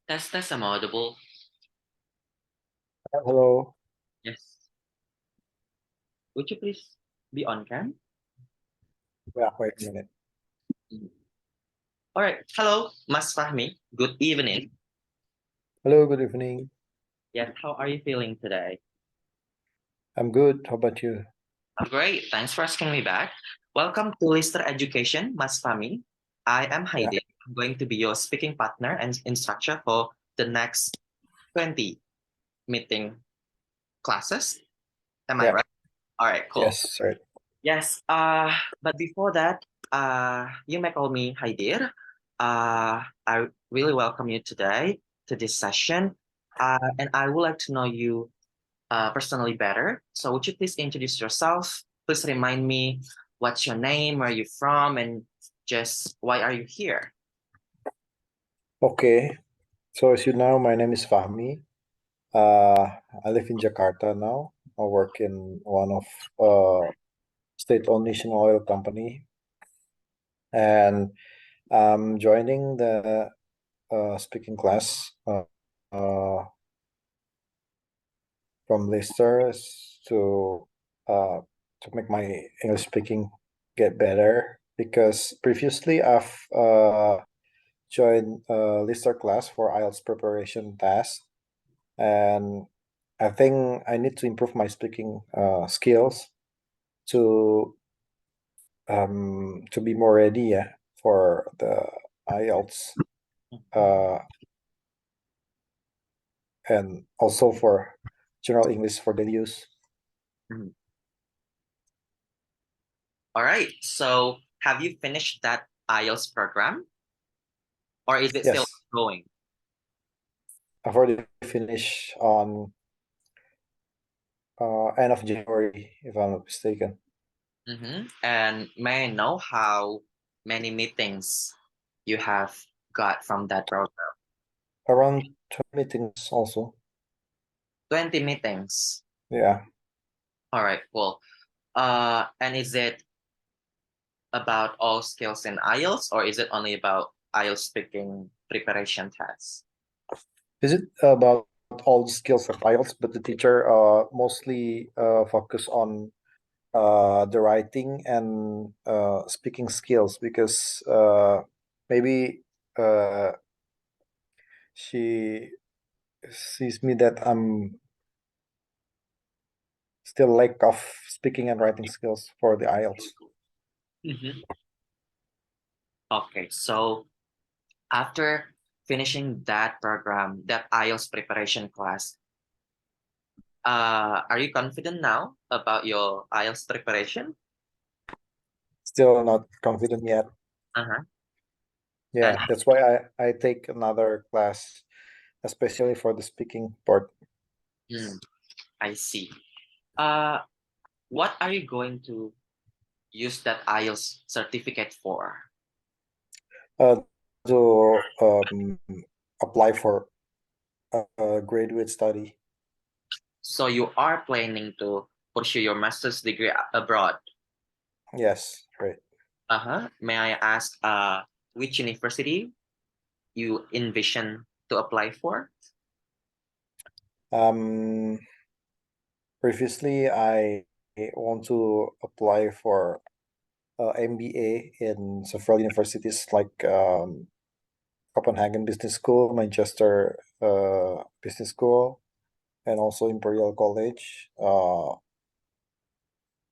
Test, am I audible? Hello. Yes. Would you please be on cam? Yeah, wait a minute. All right. Hello, Mas Fahmi. Good evening. Hello, good evening. Yes, how are you feeling today? I'm good. How about you? I'm great. Thanks for asking me back. Welcome to Lister Education, Mas Fahmi. I am Yeah, Heidi. I'm going to be your speaking partner and instructor for the next 20 meeting classes. Am I yeah, right? All right, cool. yes, right. Yes, but before that, you may call me Haidir. I really welcome you today to this session, and I would like to know you personally better. So would you please introduce yourself? Please remind me what's your name, where are you from, and just why are you here? Okay. So as you know, my name is Fahmi. Uh, I live in Jakarta now. I work in one of state-owned national oil company, and I'm joining the speaking class uh, from Lister to uh, to make my English speaking get better because previously I've joined a Lister class for IELTS preparation test, and I think I need to improve my speaking skills to be more ready, yeah, for the IELTS uh, and also for general English for daily use. Mhm. All right. So have you finished that IELTS program, or is it still Yes, going? I've already finished on end of January, if I'm not mistaken. And may I know how many meetings you have got from that program? Around 20 meetings also. 20 meetings. Yeah. All right, cool. And is it about all skills in IELTS, or is it only about IELTS speaking preparation tests? Is it about all the skills of IELTS, but the teacher mostly focus on the writing and speaking skills because maybe she sees me that I'm still lack of speaking and writing skills for the IELTS. Mhm. Okay, so after finishing that program, that IELTS preparation class, are you confident now about your IELTS preparation? Still not confident yet. Uh-huh. And Yeah, that's why I take another class, especially for the speaking part. mm, I see. Uh, what are you going to use that IELTS certificate for? Uh, to apply for a graduate study. So you are planning to pursue your master's degree abroad. Yes, right. Uh-huh. May I ask which university you envision to apply for? Um, Previously, I want to apply for MBA in several universities like Copenhagen Business School, Manchester Business School, and also Imperial College.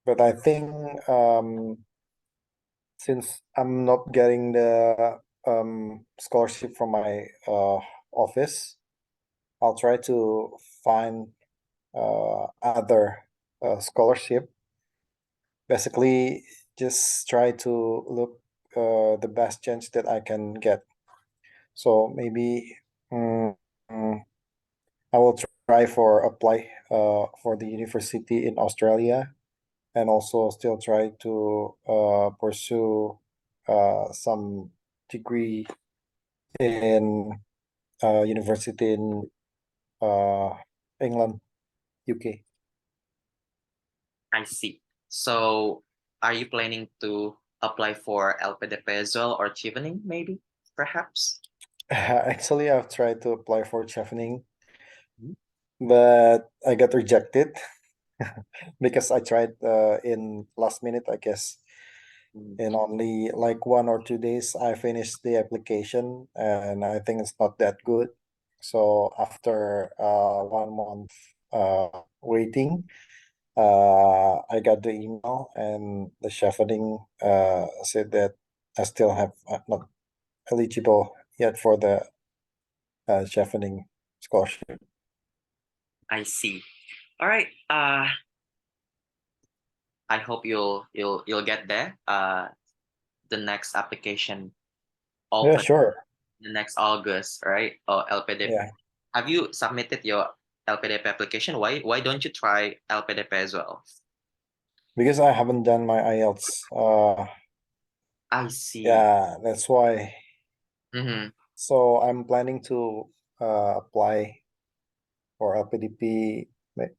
But I think since I'm not getting the scholarship from my office, I'll try to find other scholarship. Basically, just try to look the best chance that I can get. So maybe mm, mm, I will try for apply for the university in Australia and also still try to pursue some degree in university in uh, England, UK. I see. So are you planning to apply for LPDP as well or chevening maybe, perhaps? Actually, I've tried to apply for chevening, Mhm. but I got rejected because I tried in last minute, I guess. Mm, In only like 1 or 2 days, I finished the application, and I think it's not that good. So after 1 month waiting, I got the email, and the chevening said that I still have not eligible yet for the chevening scholarship. I see. All right. I hope you'll get there. The next application Yeah, open sure. the next August, right? Or LPDP. Yeah, Have you submitted your LPDP application? Why don't you try LPDP as well? because I haven't done my IELTS. I see. Yeah, that's why. Mm-hmm. So I'm planning to apply for LPDP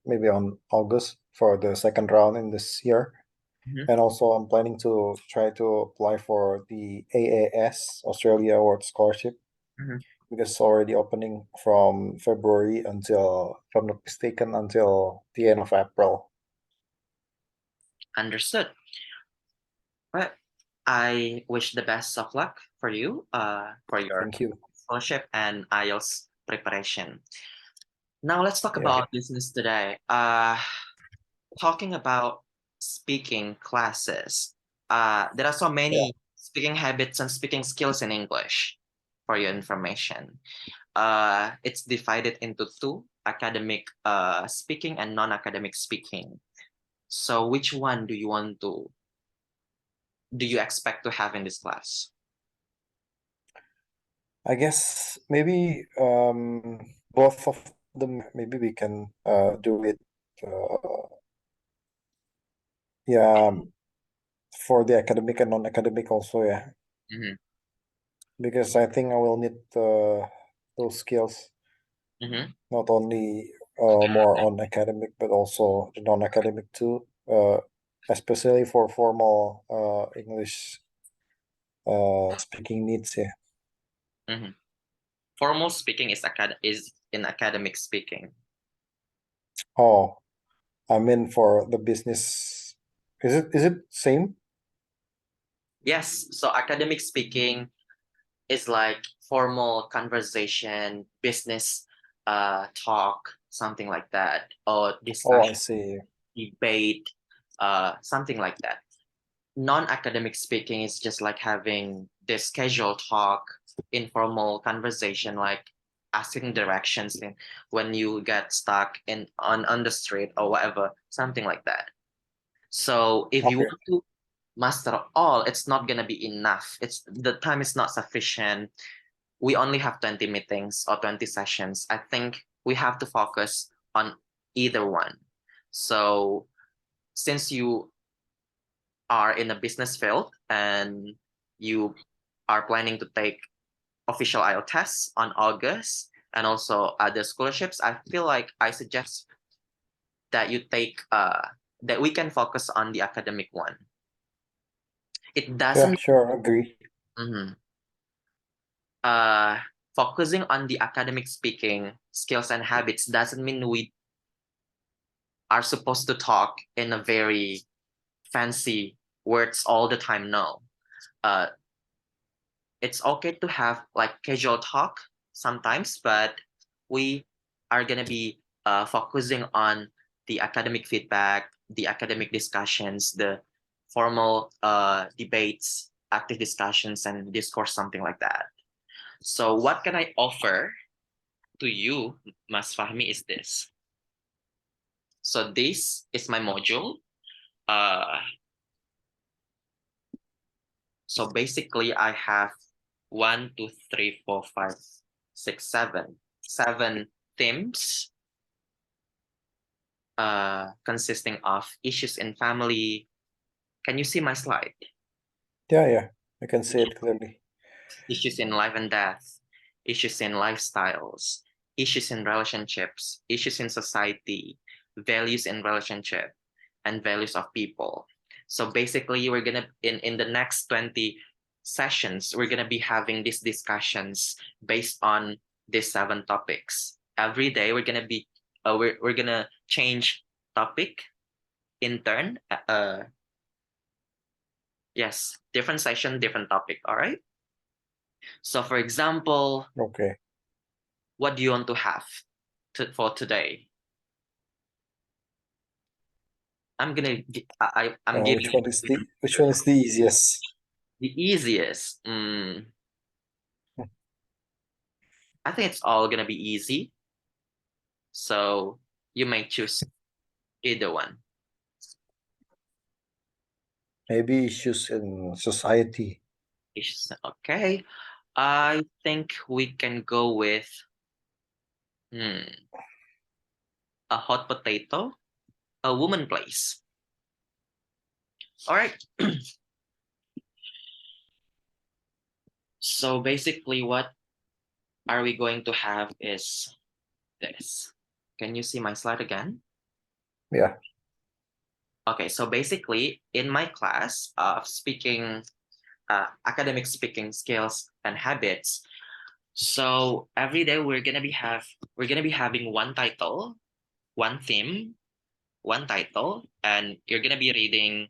maybe on August for the second round in this year. Mm-hmm. And also I'm planning to try to apply for the AAS Australia Award Scholarship Mm-hmm. because it's already opening from February until, if I'm not mistaken, until the end of April. Understood. Well, I wish the best of luck for you, for your Thank you. scholarship and IELTS preparation. Now let's talk Yeah, about business today. Talking about speaking classes. There are so yeah. many speaking habits and speaking skills in English. For your information, it's divided into two: academic speaking and non-academic speaking. So, which one do you expect to have in this class? I guess maybe both of them. Maybe we can do it. Yeah, for the academic and non-academic also. Yeah, Mm-hmm. because I think I will need those skills Mm-hmm. not only more on academic but also the non-academic too. Especially for formal English speaking needs. Yeah. Mm-hmm. Formal speaking is in academic speaking. Oh, I mean for the business. Is it same? Yes, so academic speaking is like formal conversation, business talk, something like that, or Oh, I discussion, see. debate, something like that. Non-academic speaking is just like having this casual talk, informal conversation, like asking directions when you get stuck on the street or whatever, something like that. So if you Okay. want to master all, it's not gonna be enough. It's the time is not sufficient. We only have 20 meetings or 20 sessions. I think we have to focus on either one. So since you are in a business field and you are planning to take official IELTS tests on August and also other scholarships, I feel like I suggest that you take that we can focus on the academic one. It Yeah, doesn't sure, agree. mhm. uh Focusing on the academic speaking skills and habits doesn't mean we are supposed to talk in a very fancy words all the time. No. Uh it's okay to have like casual talk sometimes, but we are gonna be focusing on the academic feedback, the academic discussions, the formal debates, active discussions, and discourse, something like that. So, what can I offer to you, Mas Fahmi, is this. So, this is my module. Uh, so, basically, I have one, two, three, four, five, six, seven themes consisting of issues in family. Can you see my slide? Yeah, yeah, I can see it clearly. Issues in life and death, issues in lifestyles, issues in relationships, issues in society, values in relationship, and values of people. So basically, we're gonna in the next 20 sessions, we're gonna be having these discussions based on these 7 topics. Every day we're gonna change topic in turn. Yes, different session, different topic. All right. So, for example, Okay. what do you want to have for today? I'm giving Which one is the easiest? the easiest. I think it's all gonna be easy. So you may choose either one. Maybe issues in society. Okay. I think we can go with a hot potato, a woman place. All right. So basically, what are we going to have is this. Can you see my slide again? Yeah. Okay, so basically, in my class of speaking, academic speaking skills and habits, so every day we're gonna be having one title, one theme, one title, and you're gonna be reading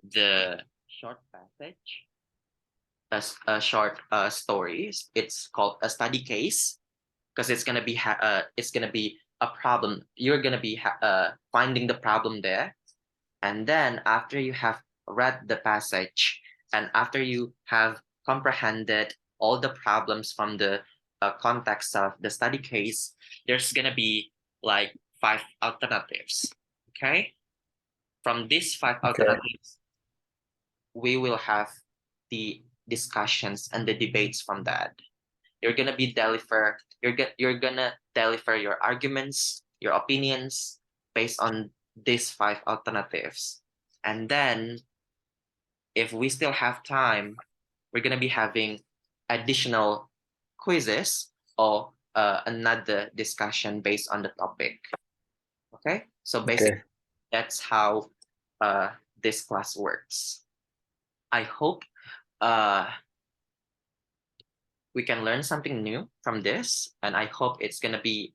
the short passage, a short stories. It's called a study case because it's gonna be a problem. You're gonna be finding the problem there, and then after you have read the passage and after you have comprehended all the problems from the context of the study case, there's gonna be like 5 alternatives. Okay, from these five Okay. alternatives we will have the discussions and the debates from that. You're gonna deliver your arguments, your opinions based on these 5 alternatives. And then if we still have time, we're gonna be having additional quizzes or another discussion based on the topic. Okay, so basically Okay. that's how this class works. I hope uh, we can learn something new from this, and I hope it's gonna be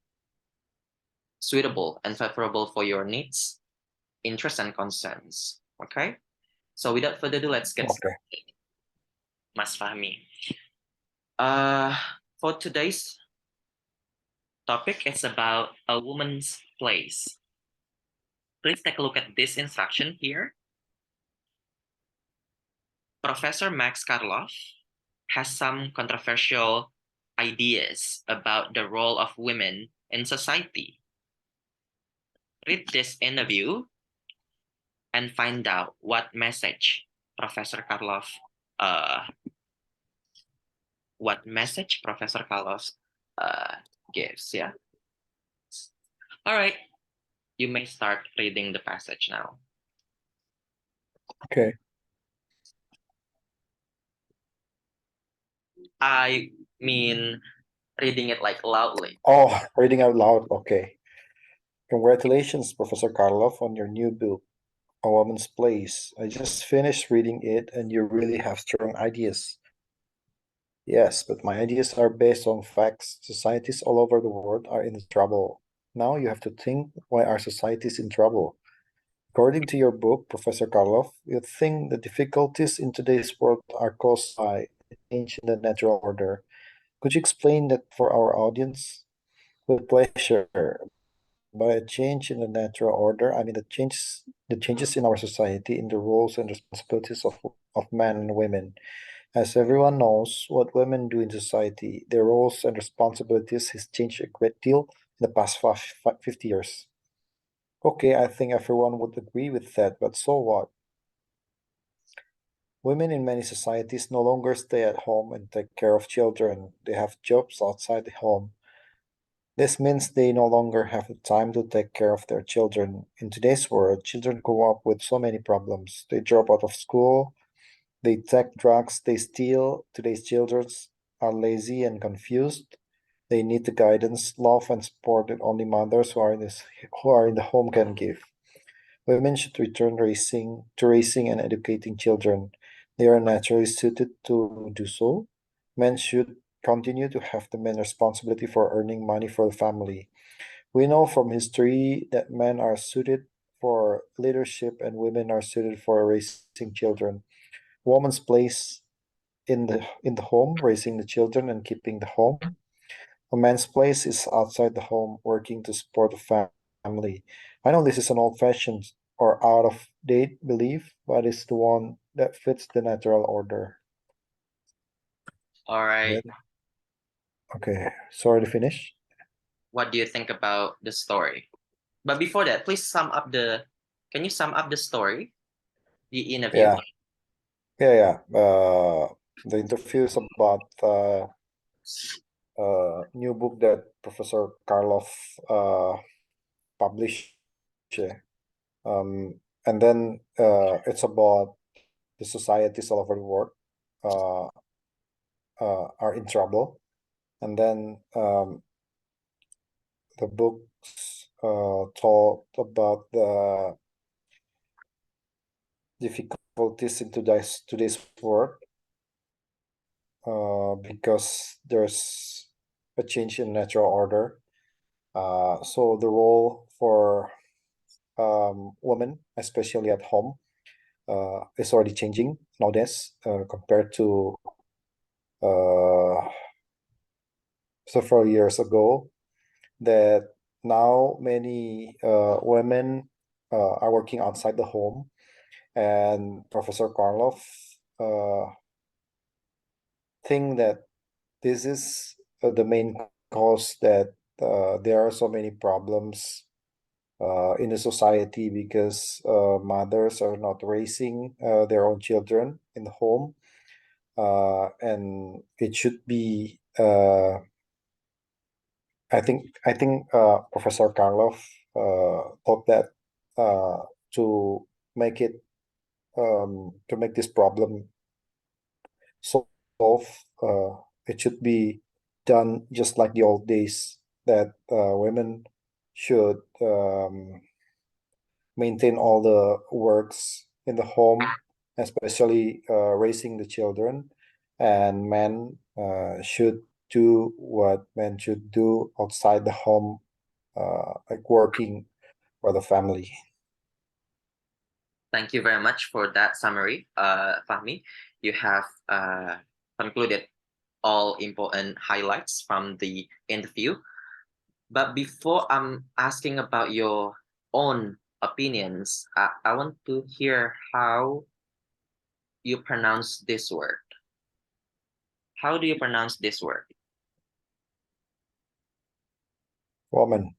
suitable and favorable for your needs, interests, and concerns. Okay? So without further ado, let's get Okay. started. Mas Fahmi. Uh, for today's topic, it's about a woman's place. Please take a look at this instruction here. Professor Max Karloff has some controversial ideas about the role of women in society. Read this interview and find out Professor Karloff uh, Professor Karloff uh, gives. Yeah. All right. You may start reading the passage now. Okay. I mean, reading it like loudly. Oh, reading out loud. Okay. Congratulations, Professor Karloff, on your new book, A Woman's Place. I just finished reading it, and you really have strong ideas. Yes, but my ideas are based on facts. Societies all over the world are in trouble. Now you have to think, why are societies in trouble? According to your book, Professor Karloff, you think the difficulties in today's world are caused by a change in the natural order. Could you explain that for our audience? With pleasure. By a change in the natural order, I mean the changes in our society in the roles and responsibilities of men and women. As everyone knows, what women do in society, their roles and responsibilities has changed a great deal in the past 50 years. Okay, I think everyone would agree with that, but so what? Women in many societies no longer stay at home and take care of children. They have jobs outside the home. This means they no longer have the time to take care of their children. In today's world, children grow up with so many problems. They drop out of school, they take drugs, they steal. Today's children are lazy and confused. They need the guidance, love, and support that only mothers who are in the home can give. Women should return racing to racing and educating children. They are naturally suited to do so. Men should continue to have the main responsibility for earning money for the family. We know from history that men are suited for leadership and women are suited for raising children. Woman's place in the home, raising the children and keeping the home. A man's place is outside the home, working to support the family. I know this is an old-fashioned or out-of-date belief, but it's the one that fits the natural order. All right. Then, okay, sorry to finish. What do you think about the story? But before that, please sum up the. Can you sum up the story, the interview? Yeah, yeah. The interview is about new book that Professor Karloff published. Yeah. And then it's about the societies all over the world uh, are in trouble. And then the books talk about the difficulties in today's world because there's a change in natural order. So the role for women, especially at home, is already changing nowadays compared to uh, several years ago. That now many women are working outside the home, and Professor Karloff think that this is the main cause that there are so many problems in the society because mothers are not raising their own children in the home, and it should be. I think Professor Karloff thought that uh, to make it to make this problem solve, it should be done just like the old days that women should maintain all the works in the home, especially raising the children, and men should do what men should do outside the home, like working for the family. Thank you very much for that summary, Fahmi. You have concluded all important highlights from the interview. But before I'm asking about your own opinions, I want to hear how you pronounce this word. How do you pronounce this word? Woman,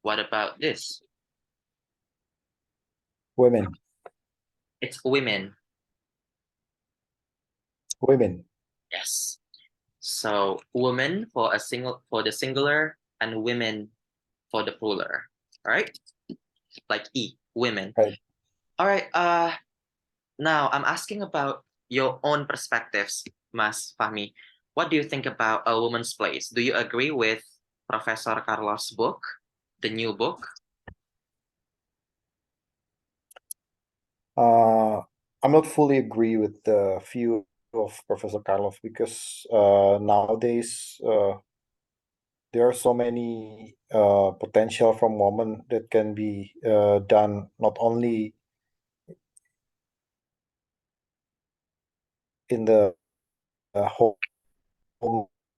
What about this? women, It's women. women. Yes. So woman for the singular and women for the plural. All right? Like women. Right. All right. Now I'm asking about your own perspectives, Mas Fahmi. What do you think about a woman's place? Do you agree with Professor Carlos' book, the new book? Uh, I'm not fully agree with the view of Professor Karloff because nowadays there are so many potential from women that can be done not only in the home.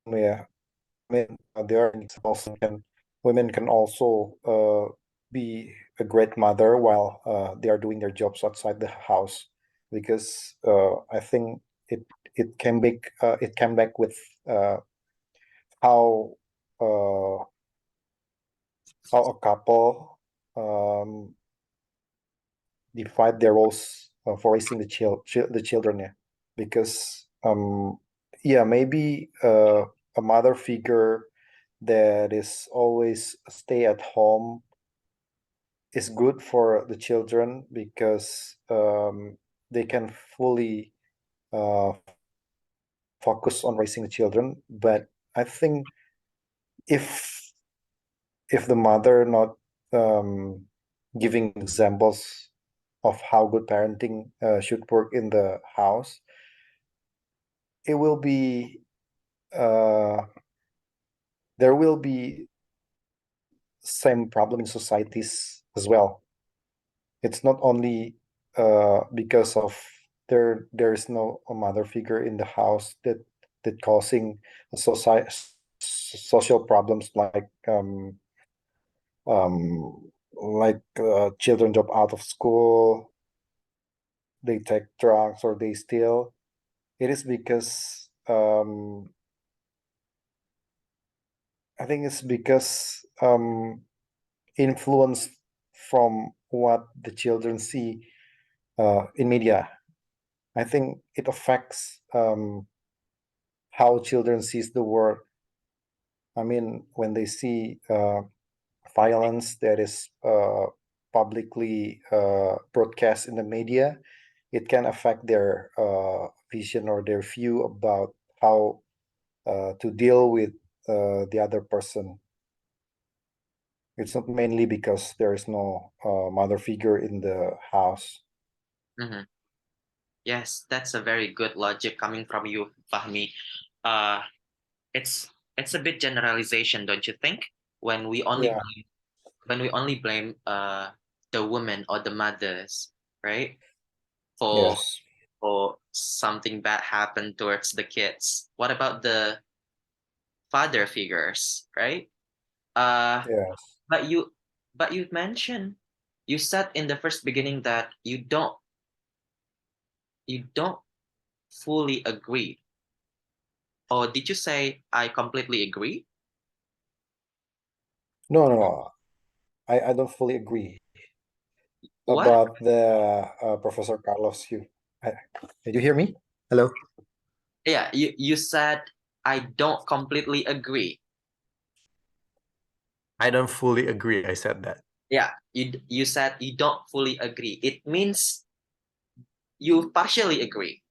Yeah, I mean there are also women can also be a great mother while they are doing their jobs outside the house, because I think it it came back with uh, how uh, how a couple um, divide their roles for raising the children. Yeah, because yeah, maybe a mother figure that is always stay at home is good for the children because they can fully uh, focus on raising the children. But I think if the mother not giving examples of how good parenting should work in the house, it will be uh, there will be same problem in societies as well. It's not only because of there is no a mother figure in the house that causing social problems children drop out of school, they take drugs or they steal. It is because I think it's because influence from what the children see in media. I think it affects how children sees the world. I mean, when they see violence that is publicly broadcast in the media, it can affect their vision or their view about how to deal with the other person. It's not mainly because there is no mother figure in the house. Mm-hmm. Yes, that's a very good logic coming from you, Fahmi. Uh, it's it's a bit generalization, don't you think? When we only Yeah. blame, when we only blame the women or the mothers, right? For Yes. something bad happened towards the kids. What about the father figures, right? Uh, Yes. but you mentioned, you said in the first beginning that you don't fully agree. Or did you say I completely agree? No, no, no. I don't fully agree What? about the Professor Carlos. I, did you hear me? Hello. Yeah, you said I don't completely agree. I don't fully agree. I said that. Yeah, you said you don't fully agree. It means you partially agree.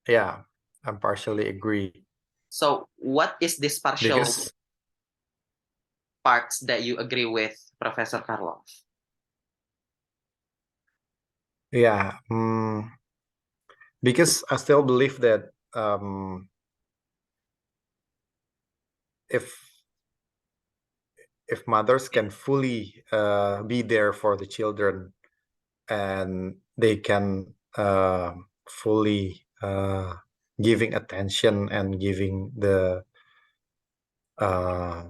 Yeah, I'm partially agree So what is this partial because parts that you agree with Professor Carlos? yeah, because I still believe that if mothers can fully be there for the children and they can fully giving attention and giving the uh,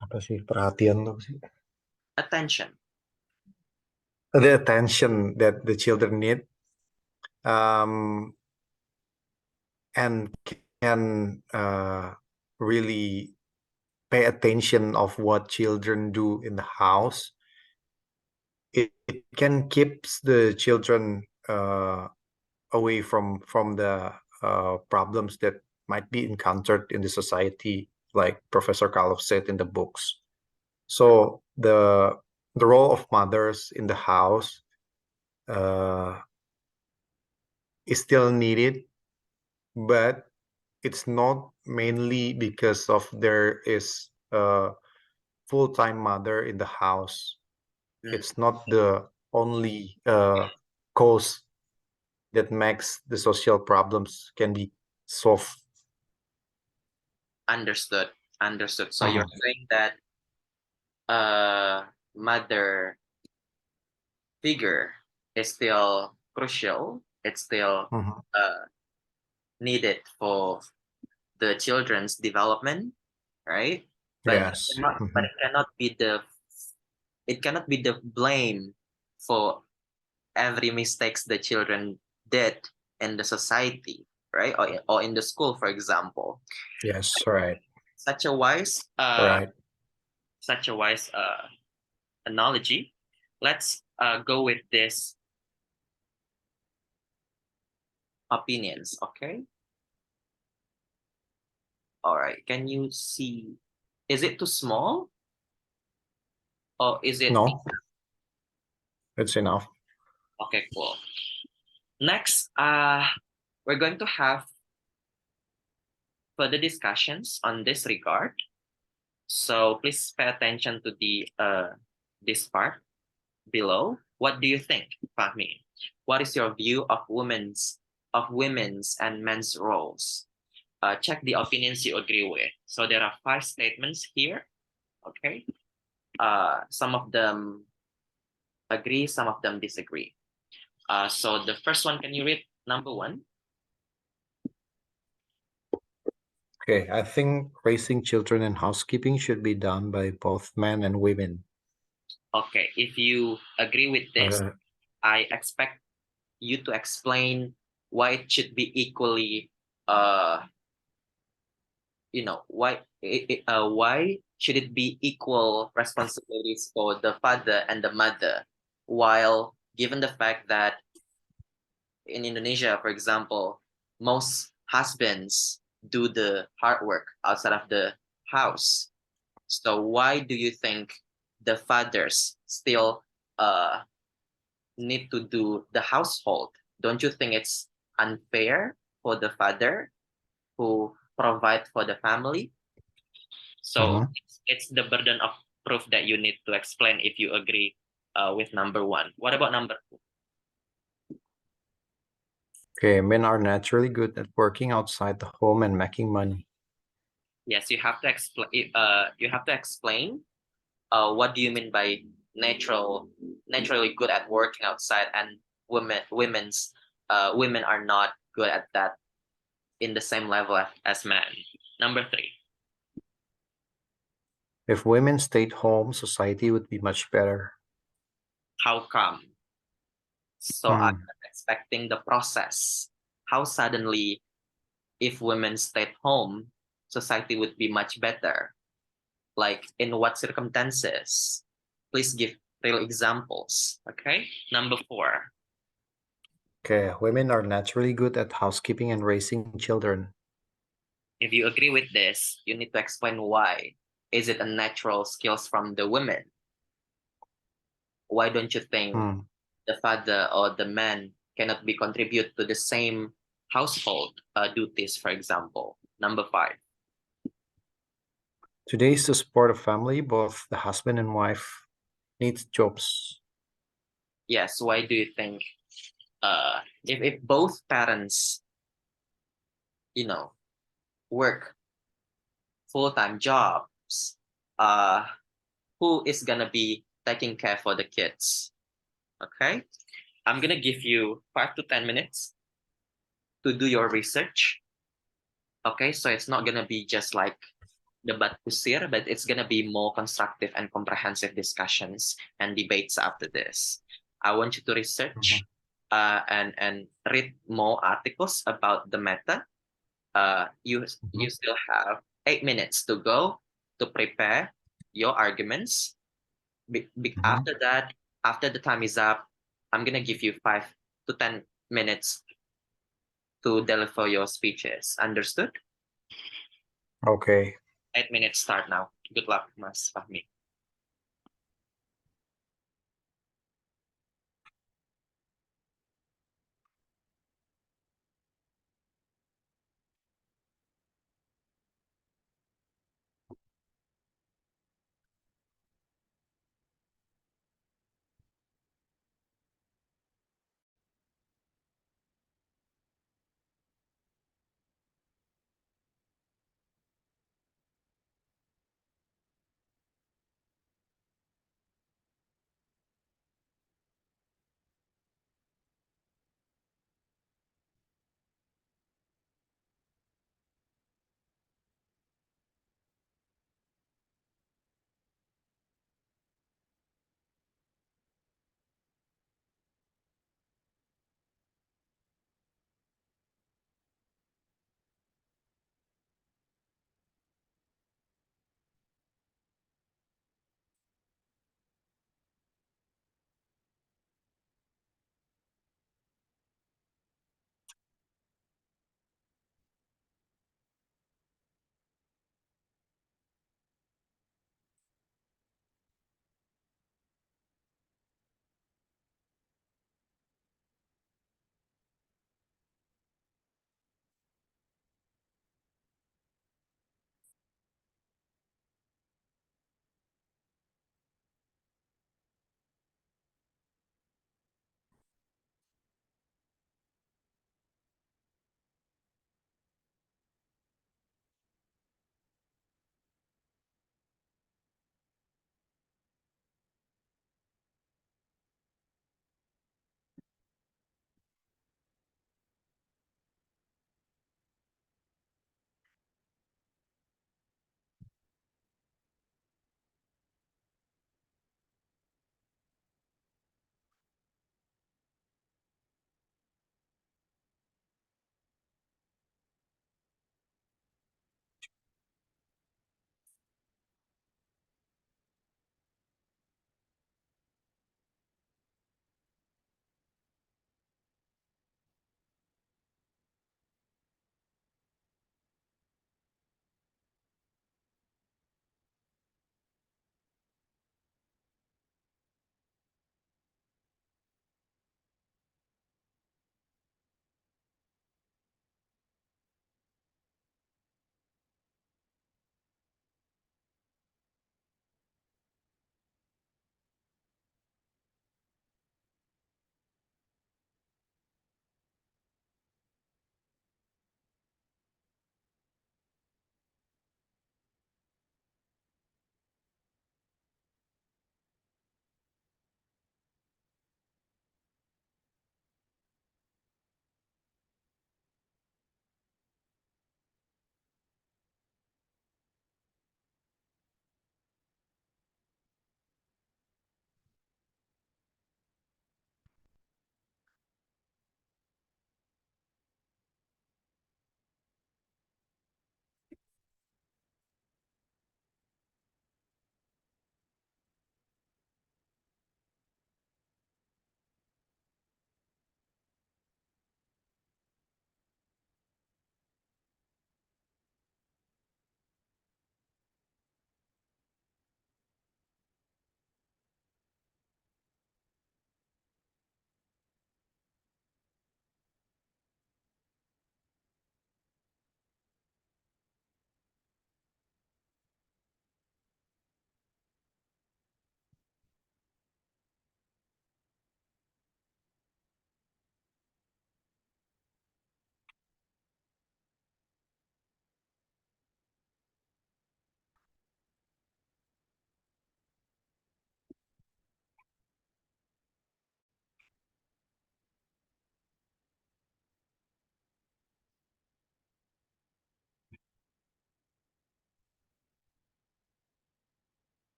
apa sih perhatian tuh sih? Attention. The attention that the children need um, and can really pay attention of what children do in the house. It can keeps the children away from the problems that might be encountered in the society, like Professor Karloff said in the books. So the role of mothers in the house uh, is still needed, but it's not mainly because of there is a full-time mother in the house. Mm, It's not the only cause that makes the social problems can be solved. understood. Understood. So you're Mhm. saying that mother figure is still crucial. It's still Mhm. uh, needed for the children's development, right? But Yes. Mhm. it cannot be the blame for every mistakes the children did in the society, right? Or in the school, for example. Yes. Right. Such a wise Right. such a wise analogy. Let's go with this opinions, okay? All right. Can you see? Is it too small or is it? No, it's enough. Okay, cool. Next, we're going to have further discussions on this regard. So please pay attention to the this part below. What do you think, Fahmi? What is your view of women's and men's roles? Check the opinions you agree with. So there are 5 statements here. Okay. Some of them agree, some of them disagree. So the first one, can you read number 1? Okay, I think raising children and housekeeping should be done by both men and women. Okay, if you agree with this, Uh, I expect you to explain why it should be equally, uh, why should it be equal responsibilities for the father and the mother, while given the fact that in Indonesia, for example, most husbands do the hard work outside of the house. So why do you think the fathers still uh, need to do the household? Don't you think it's unfair for the father who provide for the family? So mhm. it's the burden of proof that you need to explain if you agree with number 1. What about number 2? Okay, men are naturally good at working outside the home and making money. Yes, you have to explain. You have to explain. What do you mean by naturally good at working outside, and women are not good at that in the same level as men? Number 3. If women stayed home, society would be much better. How come? So I'm Hmm. expecting the process. How suddenly, if women stayed home, society would be much better? Like in what circumstances? Please give real examples. Okay. Number 4. Okay, women are naturally good at housekeeping and raising children. If you agree with this, you need to explain why. Is it a natural skills from the women? Why don't you think Hmm. the father or the man cannot be contribute to the same household duties, for example? Number 5. Today, to support a family, both the husband and wife need jobs. Yes, why do you think if both parents, you know, work full-time jobs, uh, who is gonna be taking care for the kids? Okay, I'm gonna give you 5 to 10 minutes to do your research. Okay, so it's not gonna be just like debat kusir, but it's gonna be more constructive and comprehensive discussions and debates after this. I want you to research Mhm, and read more articles about the matter. You mhm, still have 8 minutes to go to prepare your arguments. mhm. After that, after the time is up, I'm gonna give you 5 to 10 minutes to deliver your speeches. Understood? Okay. 8 minutes start now. Good luck, Mas Fahmi.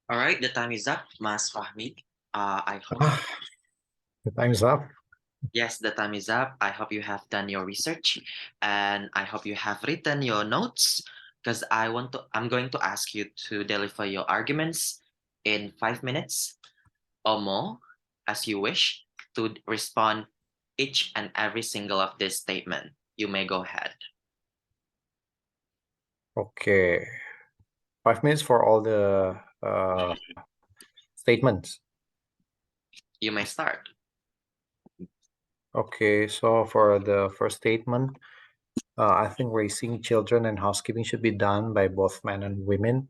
All right, the time is up, Mas Fahmi. I hope Ah, the time's up. yes, the time is up. I hope you have done your research, and I hope you have written your notes because I'm going to ask you to deliver your arguments in 5 minutes or more, as you wish, to respond each and every single of this statement. You may go ahead. Okay, 5 minutes for all the statements. You may start. Okay, so for the first statement, I think raising children and housekeeping should be done by both men and women.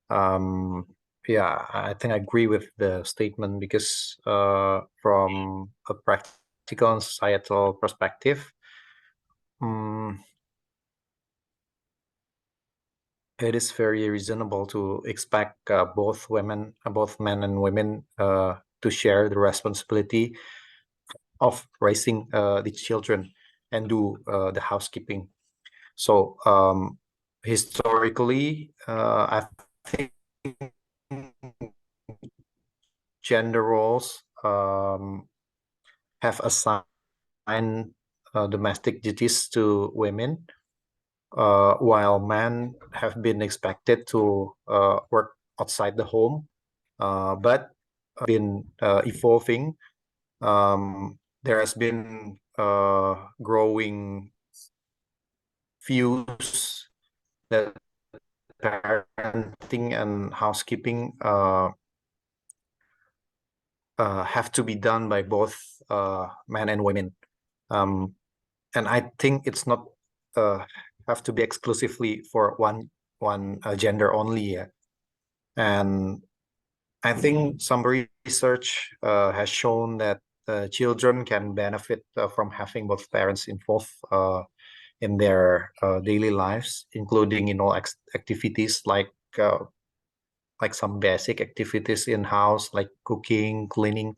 Um, yeah, I think I agree with the statement because from a practical and societal perspective, mm, it is very reasonable to expect both men and women, to share the responsibility of raising the children and do the housekeeping. So historically, I think gender roles have assigned domestic duties to women, while men have been expected to work outside the home. But been evolving. There has been growing views that parenting and housekeeping have to be done by both men and women. And I think it's not have to be exclusively for one gender only. Yeah. And I think some research has shown that children can benefit from having both parents involved in their daily lives, including activities like some basic activities in house, like cooking, cleaning,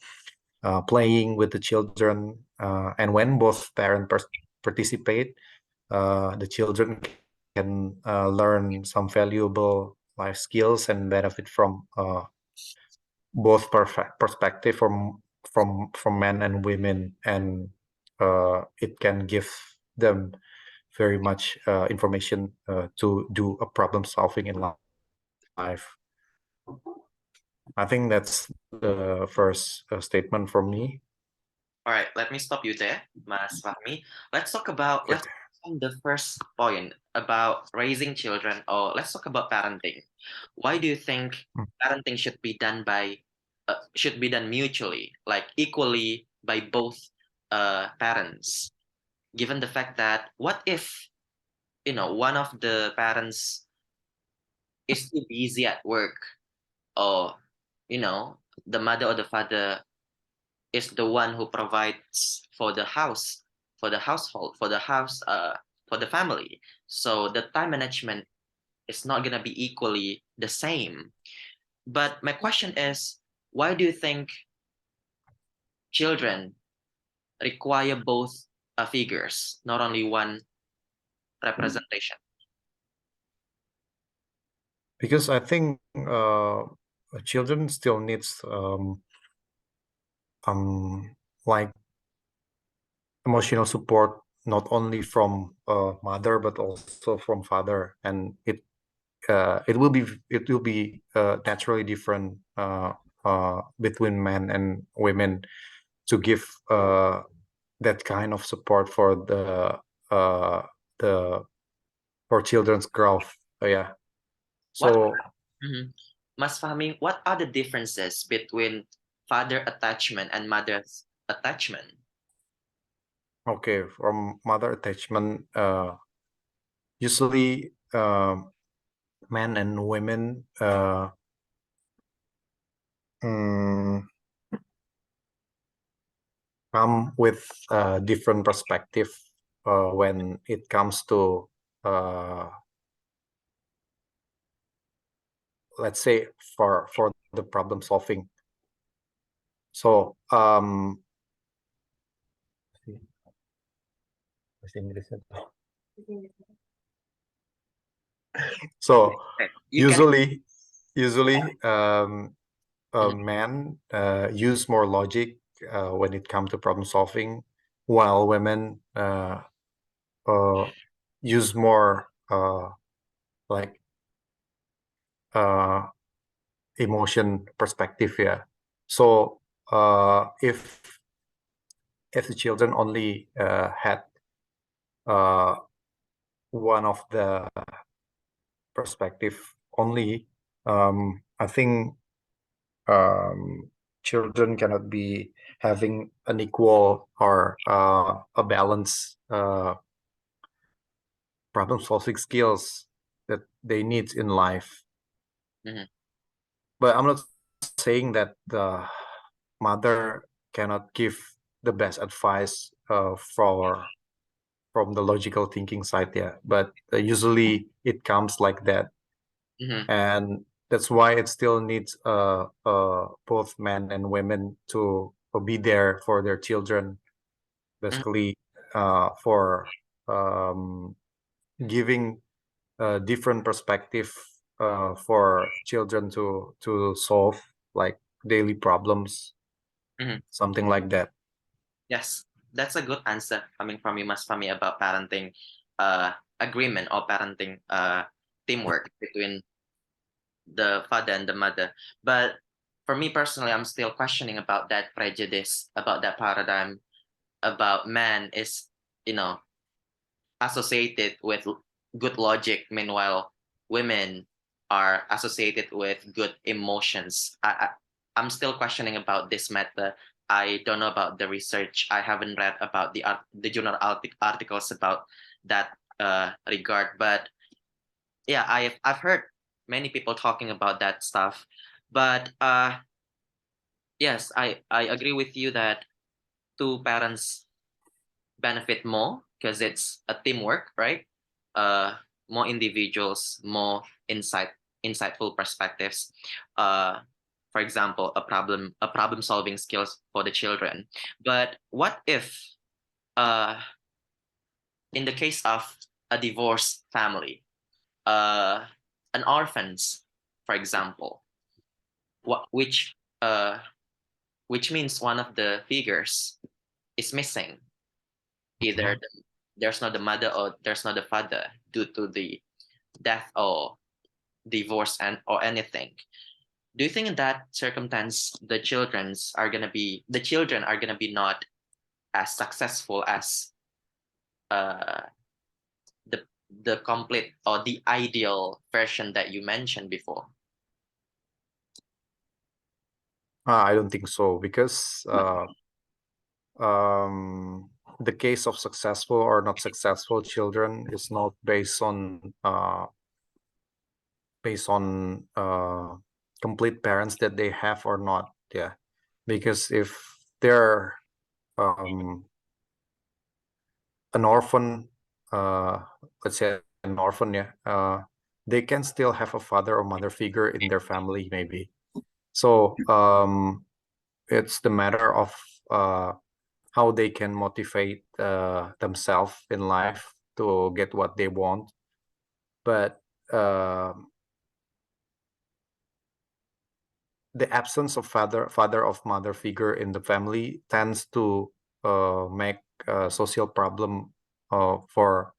playing with the children. And when both parents participate, the children can learn some valuable life skills and benefit from both perfect perspective from men and women, and it can give them very much information to do a problem solving in life. I think that's the first statement from me. All right, let me stop you there, Mas Fahmi. Let's talk about Okay. let's on the first point about raising children, or let's talk about parenting. Why do you think Mm. parenting should be done mutually, like equally by both parents? Given the fact that what if one of the parents is too busy at work, or the mother or the father is the one who provides for the house, for the household, for the family. So the time management is not gonna be equally the same. But my question is, why do you think children require both figures, not only one representation? Because I think children still needs like emotional support, not only from mother but also from father, and it will be naturally different between men and women to give that kind of support uh, the for children's growth. Yeah. What, So mhm. Mas Fahmi, what are the differences between father attachment and mother's attachment? okay, from mother attachment, usually men and women mm, come with different perspective when it comes to uh, let's say for the problem solving. So bahasa Inggrisnya tuh. So Okay. You can usually usually men use more logic when it comes to problem solving, while women use more like uh, emotion perspective. Yeah. So if the children only had uh, one of the perspective only, I think children cannot be having an equal or a balanced problem solving skills that they need in life. Mhm. But I'm not saying that the mother cannot give the best advice from the logical thinking side. Yeah, but usually it comes like that, Mhm. and that's why it still needs both men and women to be there for their children, Mhm. basically for um, giving a different perspective for children to solve like daily problems, Mhm. something like that. Yes, that's a good answer coming from you, Mas Fami, about parenting agreement or parenting teamwork between the father and the mother. But for me personally, I'm still questioning about that prejudice, about that paradigm, about man is, you know, associated with good logic, meanwhile women are associated with good emotions. I'm still questioning about this matter. I don't know about the research. I haven't read about the journal articles about that regard. But yeah, I've heard many people talking about that stuff. But yes, I agree with you that two parents benefit more because it's a teamwork, right? Uh, More individuals, more insightful perspectives. Uh, for example, a problem solving skills for the children. But what if, uh, in the case of a divorced family, uh, an orphans, for example, what which means one of the figures is missing, either Mhm. there's not the mother or there's not the father due to the death or divorce and or anything. Do you think in that circumstance the children are gonna be not as successful as uh the the complete or the ideal version that you mentioned before? I don't think so, because um, the case of successful or not successful children is not based on complete parents that they have or not. Yeah, because if they're um, an orphan, uh, let's say an orphan, yeah, they can still have a father or mother figure in their family, maybe. So it's the matter of uh, how they can motivate themselves in life to get what they want. But uh, the absence of father of mother figure in the family tends to make a social problem for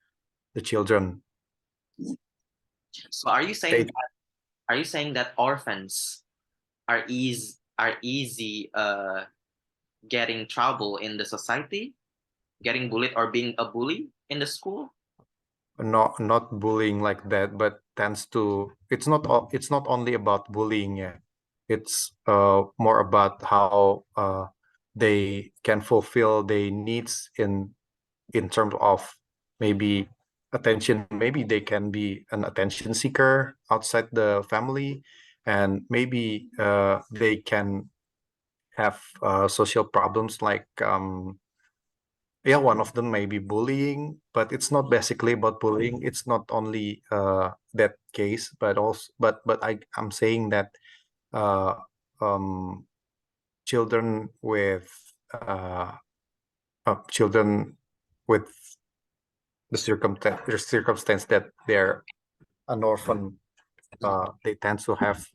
the children. So They are you saying that orphans are easy getting trouble in the society, getting bullied or being a bully in the school? not bullying like that, but tends to, it's not only about bullying. Yeah, it's more about how they can fulfill their needs in terms of maybe attention. Maybe they can be an attention seeker outside the family, and maybe they can have social problems like yeah, one of them may be bullying, but it's not basically about bullying. It's not only that case, but also, I'm saying that uh, um, children with uh, children with the circumstance that they're an orphan they tend to have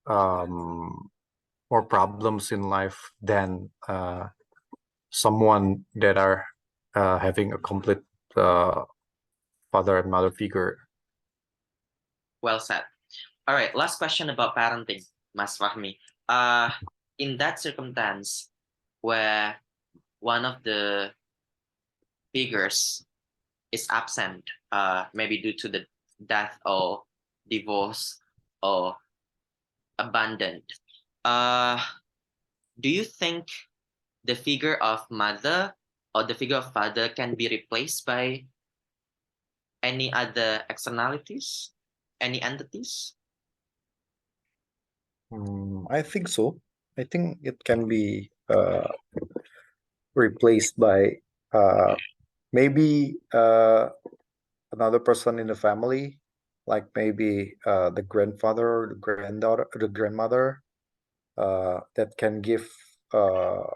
more problems in life than someone that are having a complete father and mother figure. Well said. All right, last question about parenting, Mas Fahmi. In that circumstance where one of the figures is absent, maybe due to the death or divorce or abandoned, uh, do you think the figure of mother or the figure of father can be replaced by any other externalities, any entities? I think so. I think it can be replaced by maybe another person in the family, like maybe the grandfather or the granddaughter, the grandmother, that can give uh,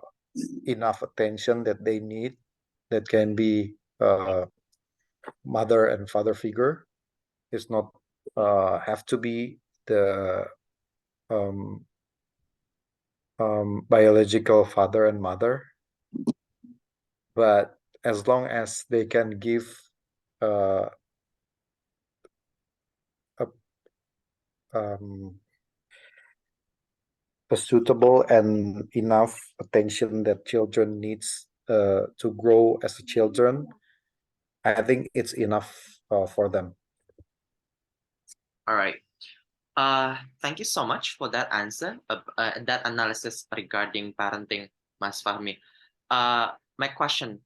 enough attention that they need. That can be mother and father figure. It's not have to be the um, biological father and mother, but as long as they can give uh, a, um, a suitable and enough attention that children needs to grow as a children, I think it's enough for them. All right. Thank you so much for that answer, that analysis regarding parenting, Mas Fahmi. My question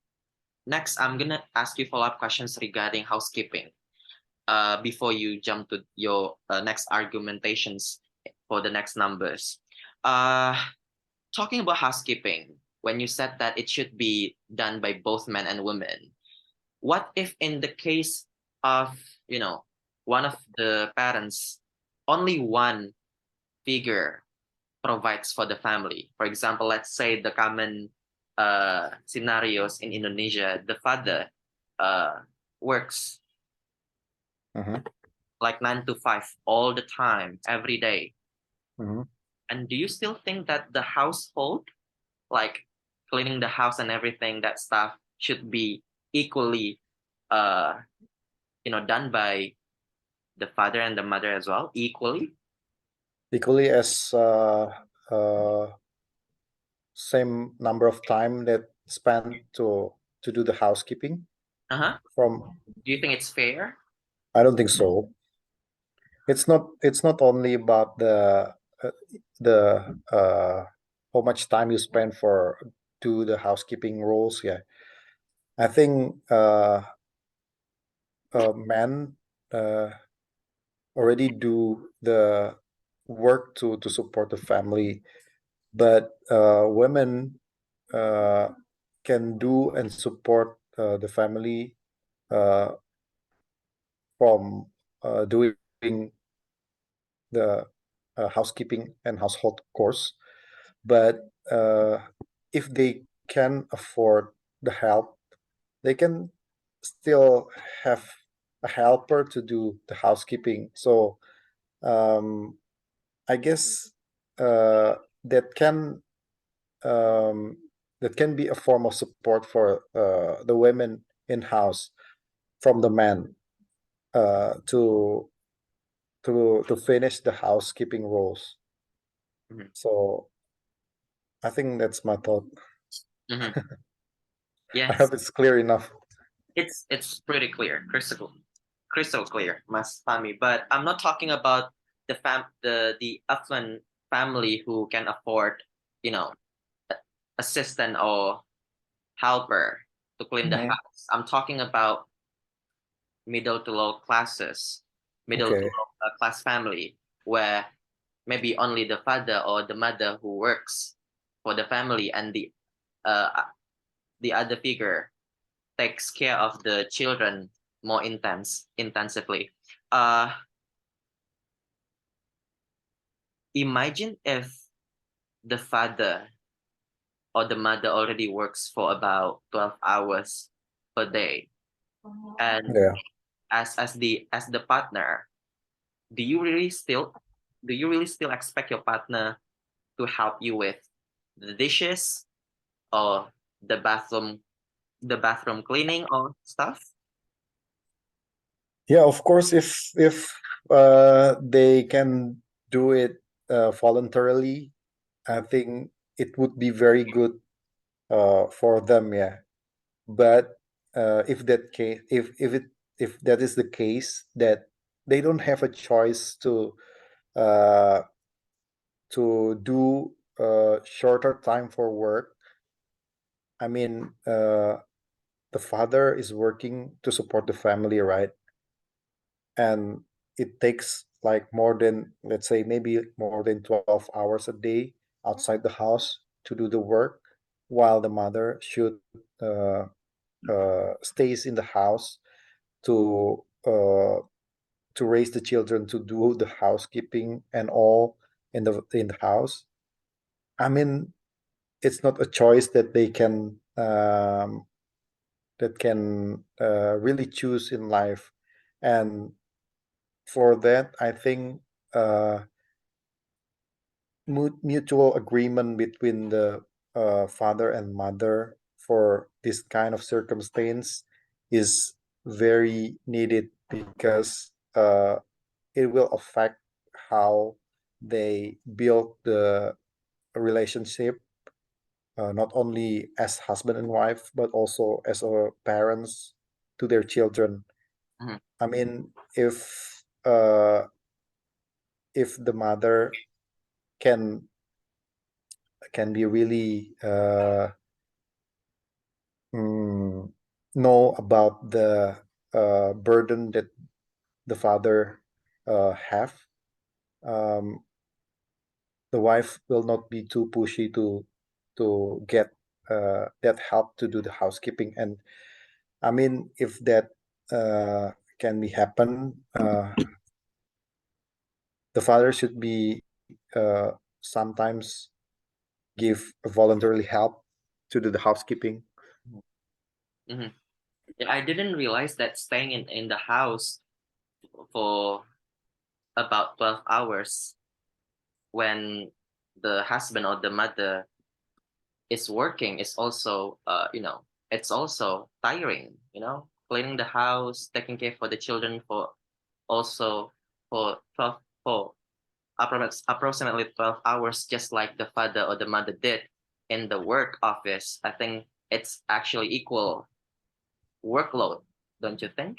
next, I'm gonna ask you follow-up questions regarding housekeeping. Before you jump to your next argumentations for the next numbers. Uh, Talking about housekeeping, when you said that it should be done by both men and women, what if in the case of, you know, one of the parents, only one figure provides for the family? For example, let's say the common scenarios in Indonesia, the father works Mhm, like 9 to 5 all the time, every day. mhm. And do you still think that the household, like cleaning the house and everything, that stuff should be equally, uh, done by the father and the mother as well, equally? Equally as same number of time that spent to do the housekeeping Uh-huh. from. Do you think it's fair? I don't think so. It's not only about uh, the how much time you spend for do the housekeeping roles. Yeah, I think men uh, already do the work to support the family, but women uh, can do and support the family uh, from doing the housekeeping and household chores. But if they can afford the help, they can still have a helper to do the housekeeping. So um, I guess uh, that can um, that can be a form of support for the women in house from the men to finish the housekeeping roles. Mhm. So I think that's my thought. Mhm. I Yes, hope it's clear enough. it's pretty clear, crystal clear, Mas Fami. But I'm not talking about the affluent family who can afford, you know, assistant or helper to clean the Mhm. house. I'm talking about middle to low classes, middle to Okay. low class family, where maybe only the father or the mother who works for the family, and the other figure takes care of the children more intensively. Uh, Imagine if the father or the mother already works for about 12 hours per day, and Yeah. as the partner, do you really still expect your partner to help you with the dishes or the bathroom cleaning or stuff? Yeah, of course, if they can do it voluntarily, I think it would be very good for them. Yeah, but if that case, if that is the case, that they don't have a choice uh, to do shorter time for work. I mean, the father is working to support the family, right? And it takes like more than, let's say, maybe more than 12 hours a day outside the house to do the work, while the mother should stays in the house to raise the children, to do the housekeeping and all in the house. I mean, it's not a choice that they can really choose in life. And for that, I think uh, mutual agreement between the father and mother for this kind of circumstance is very needed, because it will affect how they build the relationship, not only as husband and wife, but also as a parents to their children. Mhm, I mean, if the mother can be really mm, know about the burden that the father have, um, the wife will not be too pushy to get that help to do the housekeeping. And I mean, if that can be happen, the father should be uh, sometimes give voluntarily help to do the housekeeping. mhm, mhm. Yeah, I didn't realize that staying in the house for about 12 hours when the husband or the mother is working is also it's also tiring, cleaning the house, taking care for the children for also for 12 for approximately 12 hours, just like the father or the mother did in the work office. I think it's actually equal workload, don't you think?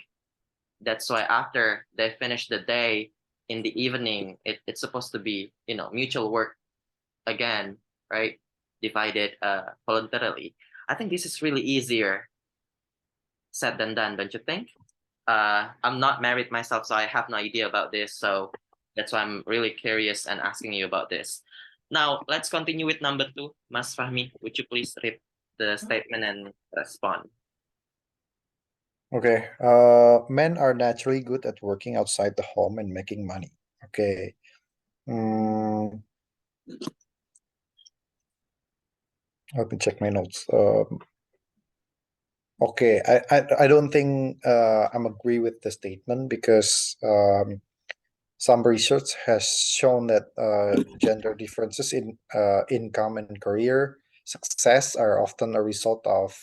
That's why after they finish the day in the evening, it's supposed to be, mutual work again, right? Divided voluntarily. I think this is really easier said than done, don't you think? I'm not married myself, so I have no idea about this. So that's why I'm really curious and asking you about this. Now, let's continue with number two. Mas Fahmi, would you please read the statement and respond? Okay. Men are naturally good at working outside the home and making money. Okay. Mm, let me check my notes. Okay. I don't think I'm agree with the statement, because some research has shown that gender differences in income and career success are often a result of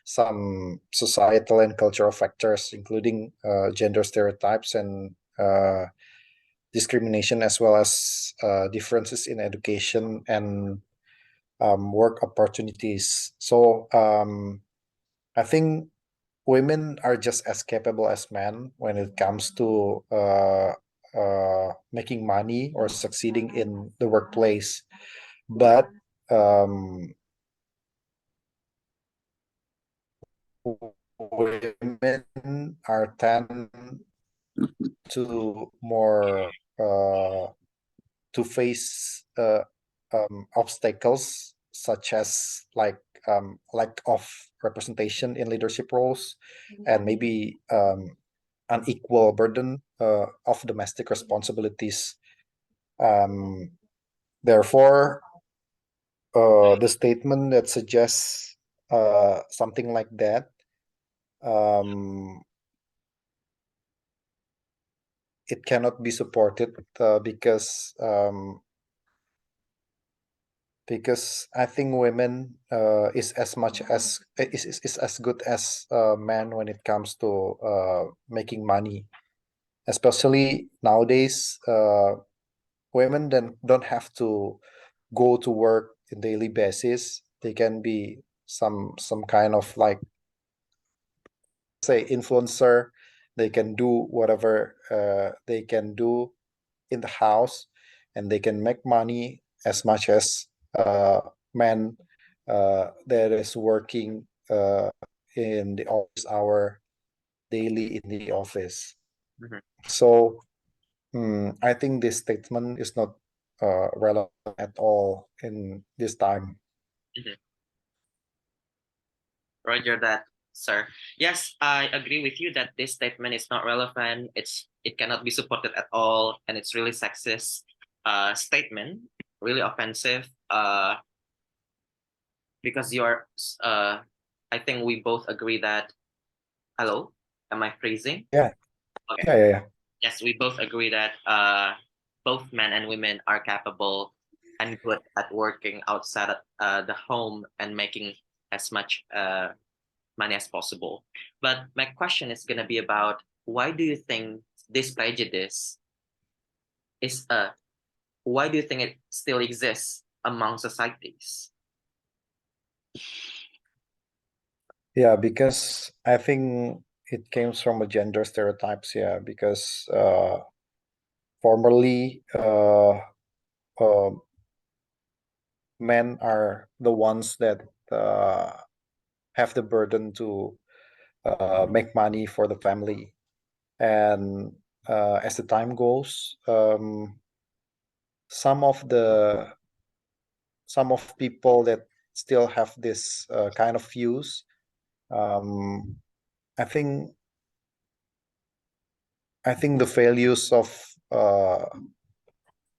some societal and cultural factors, including gender stereotypes and discrimination, as well as differences in education and work opportunities. So I think women are just as capable as men when it comes to making money or succeeding in the workplace. But um, women are tend to more to face obstacles, such as like lack of representation in leadership roles, and maybe unequal burden of domestic responsibilities. Um, Therefore, the statement that suggests something like that, um, it cannot be supported because I think women is as much as is as good as men when it comes to making money, especially nowadays. Women then don't have to go to work in daily basis. They can be some kind of like, say, influencer. They can do whatever they can do in the house, and they can make money as much as men that is working in the office hour daily in the office. Mhm, So I think this statement is not relevant at all in this time. mhm. Roger that, sir. Yes, I agree with you that this statement is not relevant. It cannot be supported at all, and it's really sexist statement, really offensive. Because you're I think we both agree that hello, am I phrasing? Yeah, Okay. yeah. Yes, we both agree that both men and women are capable and good at working outside of the home and making as much money as possible. But my question is going to be about why do you think this prejudice is why do you think it still exists among societies? Yeah, because I think it came from a gender stereotypes. Yeah, because formerly uh, men are the ones that have the burden to make money for the family, and as the time goes, some of the some of people that still have this kind of views. um, I think I think the failures of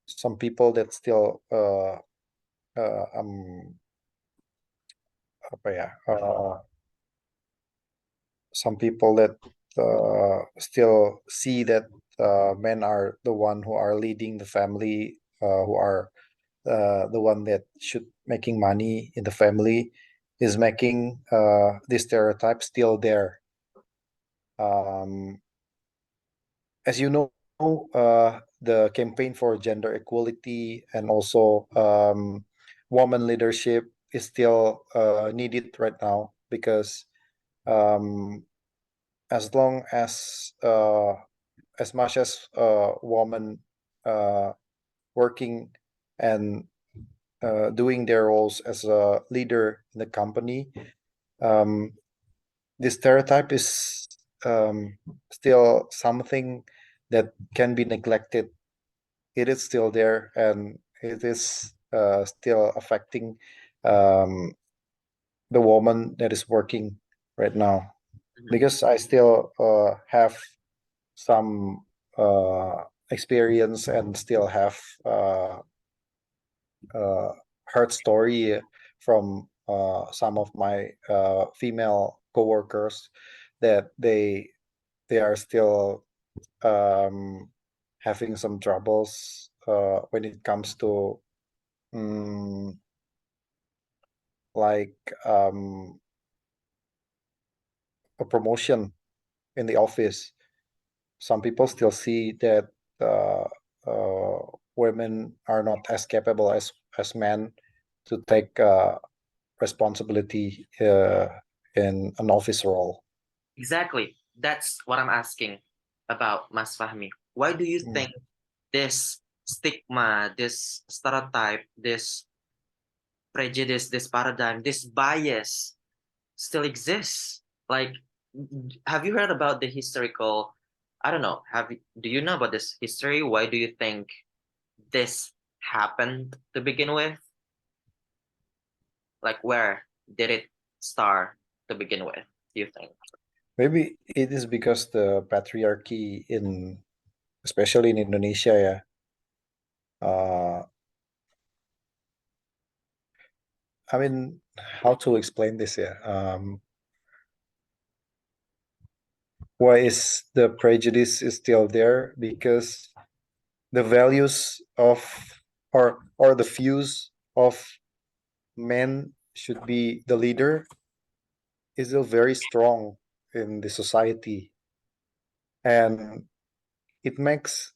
some people that still uh, um apa ya some people that still see that men are the one who are leading the family, who are the one that should making money in the family, is making this stereotype still there. um, as you know, the campaign for gender equality and also woman leadership is still needed right now, because um, as long as much as women uh, working and doing their roles as a leader in the company, um, this stereotype is still something that can be neglected. It is still there, and it is still affecting um, the woman that is working right now. Mhm, Because I still have some uh, experience and still have uh, heard story from some of my female coworkers that they are still um, having some troubles when it comes to um, like a promotion in the office. Some people still see that uh, women are not as capable as men to take responsibility in an office role. exactly. That's what I'm asking about, Mas Fahmi. Why do you Mm. think this stigma, this stereotype, this prejudice, this paradigm, this bias still exists? Like, have you heard about the historical? I don't know. Do you know about this history? Why do you think this happened to begin with? Like, where did it start to begin with? Do you think? Maybe it is because the patriarchy especially in Indonesia, yeah. I mean, how to explain this? Yeah. why is the prejudice is still there? Because the values of or the views of men should be the leader is still very strong in the society, and it makes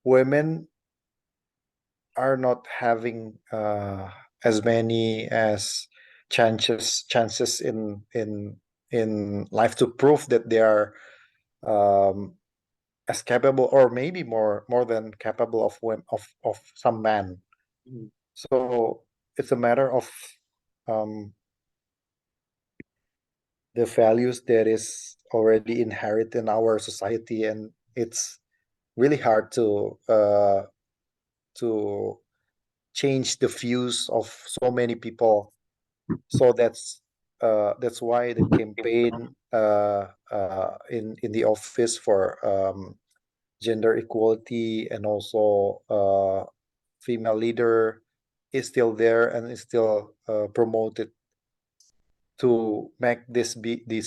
women are not having as many as chances in life to prove that they are um, as capable or maybe more than capable of of some men. Mhm. So it's a matter of um, the values that is already inherent in our society, and it's really hard to change the views of so many people. So that's why the campaign in the office for gender equality and also female leader is still there and is still promoted to make this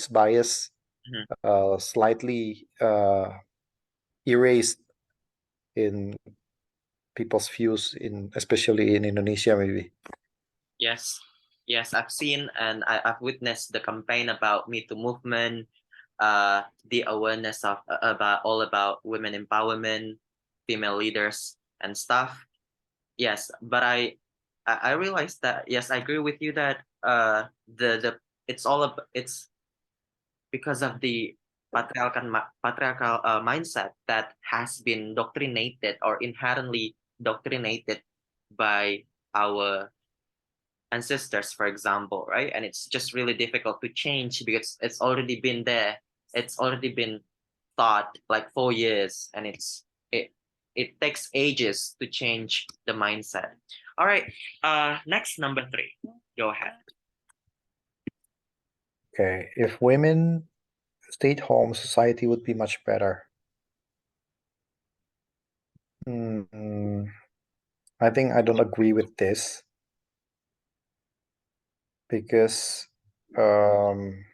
bias Mhm. slightly erased in people's views in especially in Indonesia maybe. Yes, yes, I've seen and I've witnessed the campaign about Me Too movement, the awareness of about all about women empowerment, female leaders and stuff. Yes, but I realized that yes, I agree with you that the it's all about it's because of the patriarchal mindset that has been doctrinated or inherently doctrinated by our ancestors, for example, right? And it's just really difficult to change because it's already been there. It's already been taught like 4 years, and it takes ages to change the mindset. All right. Next, number three. Go ahead. Okay, if women stayed home, society would be much better. Mm, I think I don't agree with this because um,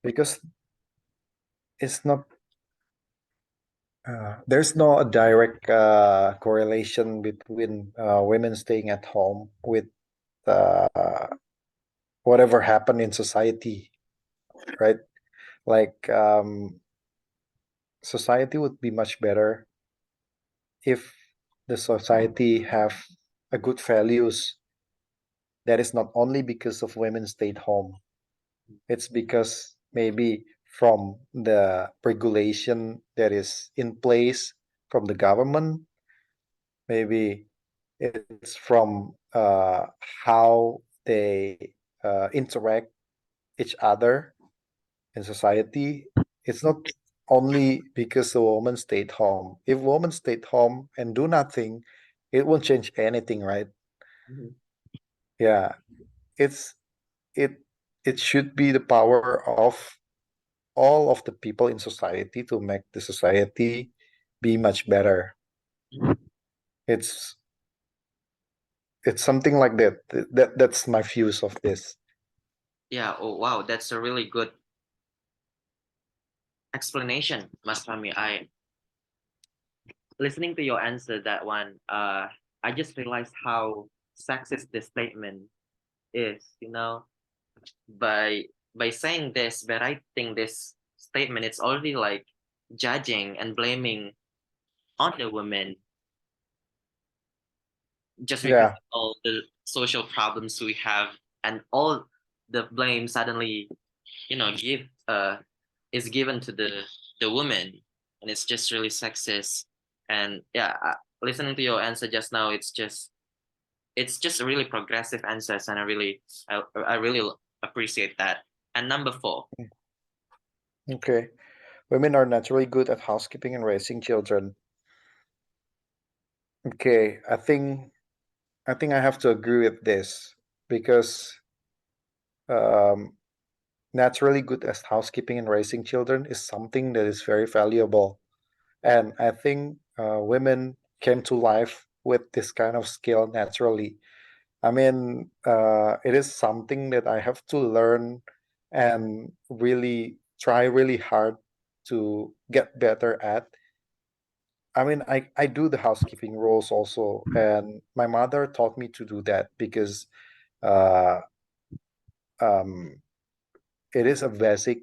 because it's not there's no direct correlation between women staying at home with uh, whatever happened in society, right? Like society would be much better if the society have a good values. That is not only because of women stayed home. It's because maybe from the regulation that is in place from the government, maybe it's from how they interact each other in society. It's not only because the woman stayed home. If woman stayed home and do nothing, it won't change anything, right? Mhm. Yeah, it's it it should be the power of all of the people in society to make the society be much better. Mhm. It's it's something like that. That's my views of this. Yeah. Oh, wow. That's a really good explanation, Mas Fahmi. I listening to your answer that one. I just realized how sexist this statement is. By saying this, by writing this statement, it's already like judging and blaming on the women just because Yeah, of all the social problems we have, and all the blame suddenly give is given to the woman, and it's just really sexist. And yeah, listening to your answer just now, it's just a really progressive answers, and I really appreciate that. And number four. okay. Women are naturally good at housekeeping and raising children. Okay, I think I have to agree with this because um, naturally good as housekeeping and raising children is something that is very valuable. And I think women came to life with this kind of skill naturally. I mean, it is something that I have to learn and really try really hard to get better at. I mean, I do the housekeeping roles also, and my mother taught me to do that because uh, um, it is a basic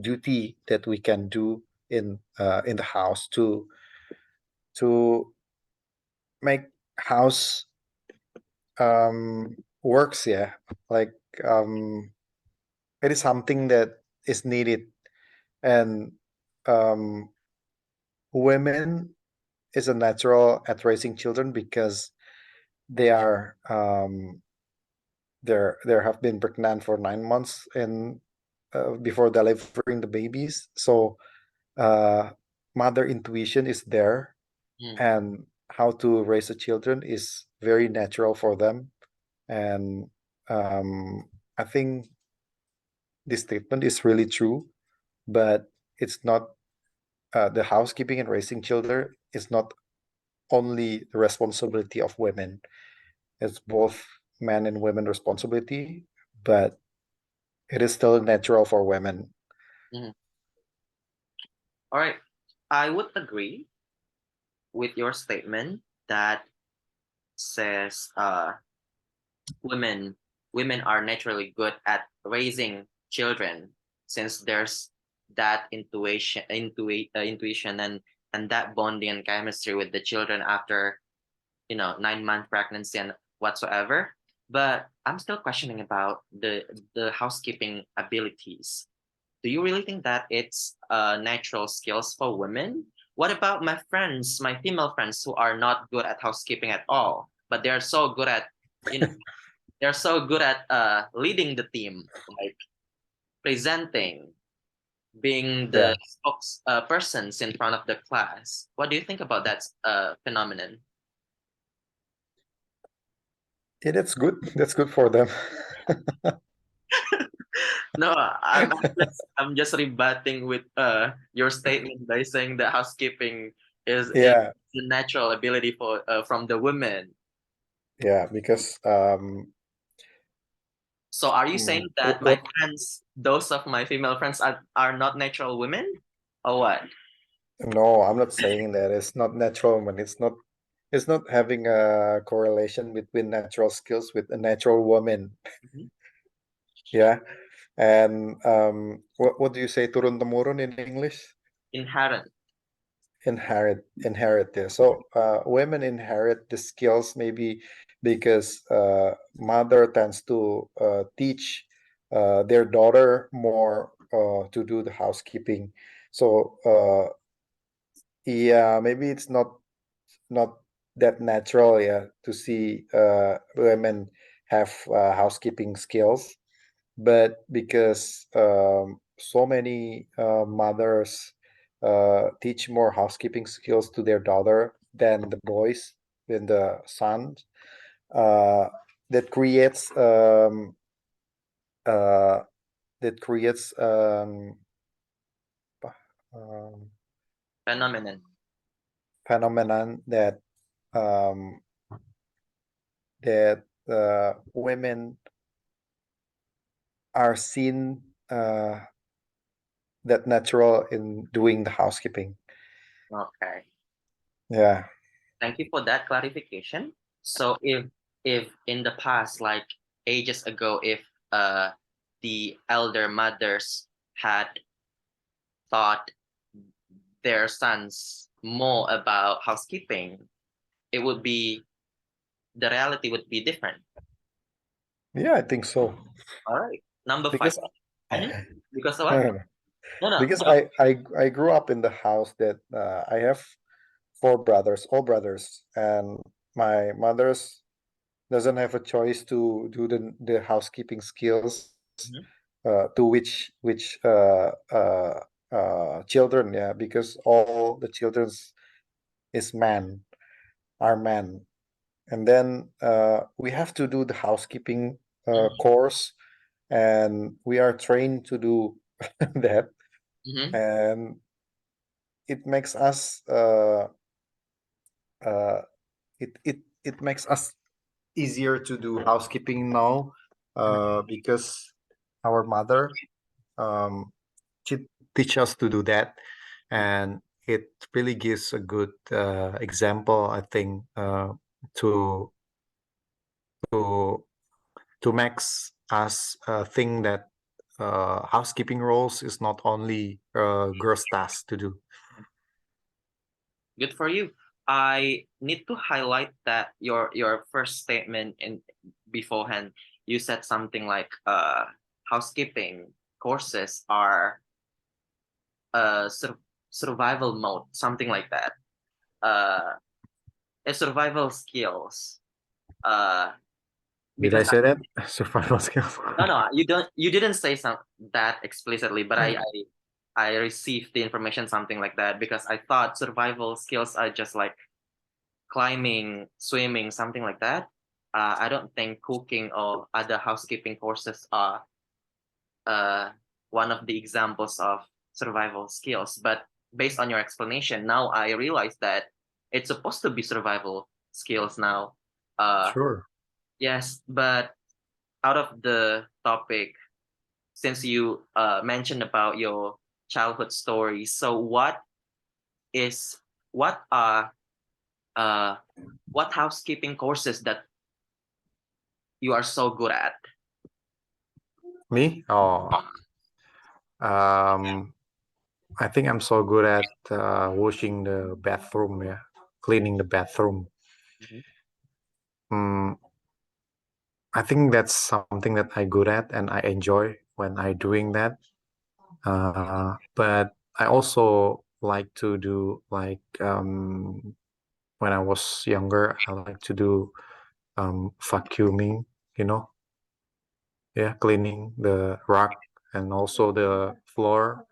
duty that we can do in the house to make house works. Yeah, like um, it is something that is needed, and um, women is a natural at raising children because they are there have been pregnant for 9 months and before delivering the babies. So uh, mother intuition is there, Mm, and how to raise the children is very natural for them. And I think this statement is really true, but it's not the housekeeping and raising children is not only the responsibility of women. It's both men and women responsibility, but it is still natural for women. mhm. All right. I would agree with your statement that says women women are naturally good at raising children since there's that intuition and that bonding and chemistry with the children after 9-month pregnancy and whatsoever. But I'm still questioning about the housekeeping abilities. Do you really think that it's natural skills for women? What about my friends, my female friends who are not good at housekeeping at all, but they're so good at, you know, they're so good at leading the team, like presenting, being the Yeah, persons in front of the class. What do you think about that phenomenon? yeah, that's good. That's good for them. No, I'm just rebutting with your statement by saying that housekeeping is Yeah, a natural ability for from the women. yeah, because So are you saying that my what? friends, those of my female friends, are not natural women, or what? No, I'm not saying that it's not natural when it's not. It's not having a correlation between natural skills with a natural woman. Mhm. Yeah, and what do you say turun temurun in English? Inherent. Inherit this. So women inherit the skills maybe because mother tends to teach their daughter more to do the housekeeping. So yeah, maybe it's not that natural, yeah, to see women have housekeeping skills, but because so many mothers teach more housekeeping skills to their daughter than the boys, than the sons, uh, that creates uh, that creates um, Phenomenon. phenomenon um, that women are seen that natural in doing the housekeeping. Okay. Yeah. Thank you for that clarification. So if in the past, like ages ago, if uh the elder mothers had taught their sons more about housekeeping, it would be the reality would be different. Yeah, I think so. All right. Number five. Because Mhm. Because of no, what? no, no. No, no. Because I grew up in the house that I have four brothers, all brothers, and my mother's doesn't have a choice to do the housekeeping skills Mhm. to which children, yeah, because all the children's is man, are men, and then we have to do the housekeeping course, and we are trained to do that, Mhm. and it makes us uh, it it makes us easier to do housekeeping now, because our mother um, she teach us to do that, and it really gives a good example, I think, to to to makes us think that housekeeping roles is not only girls' task to do. Good for you. I need to highlight that your first statement in beforehand, you said something like housekeeping courses are survival mode, something like that. Uh, a survival skills. Uh, Did I because say that? Survival skills. no, you didn't say some that explicitly, but I received the information something like that because I thought survival skills are just like climbing, swimming, something like that. I don't think cooking or other housekeeping courses are uh, one of the examples of survival skills. But based on your explanation, now I realize that it's supposed to be survival skills now. Uh, Sure. yes, but out of the topic, since you mentioned about your childhood stories, so is what are uh, what housekeeping courses that you are so good at? Me? Oh, I think I'm so good at washing the bathroom, yeah, cleaning the bathroom. Mhm. Mm, I think that's something that I good at and I enjoy when I doing that. But I also like to do like when I was younger, I like to do vacuuming, you know, yeah, cleaning the rug and also the floor.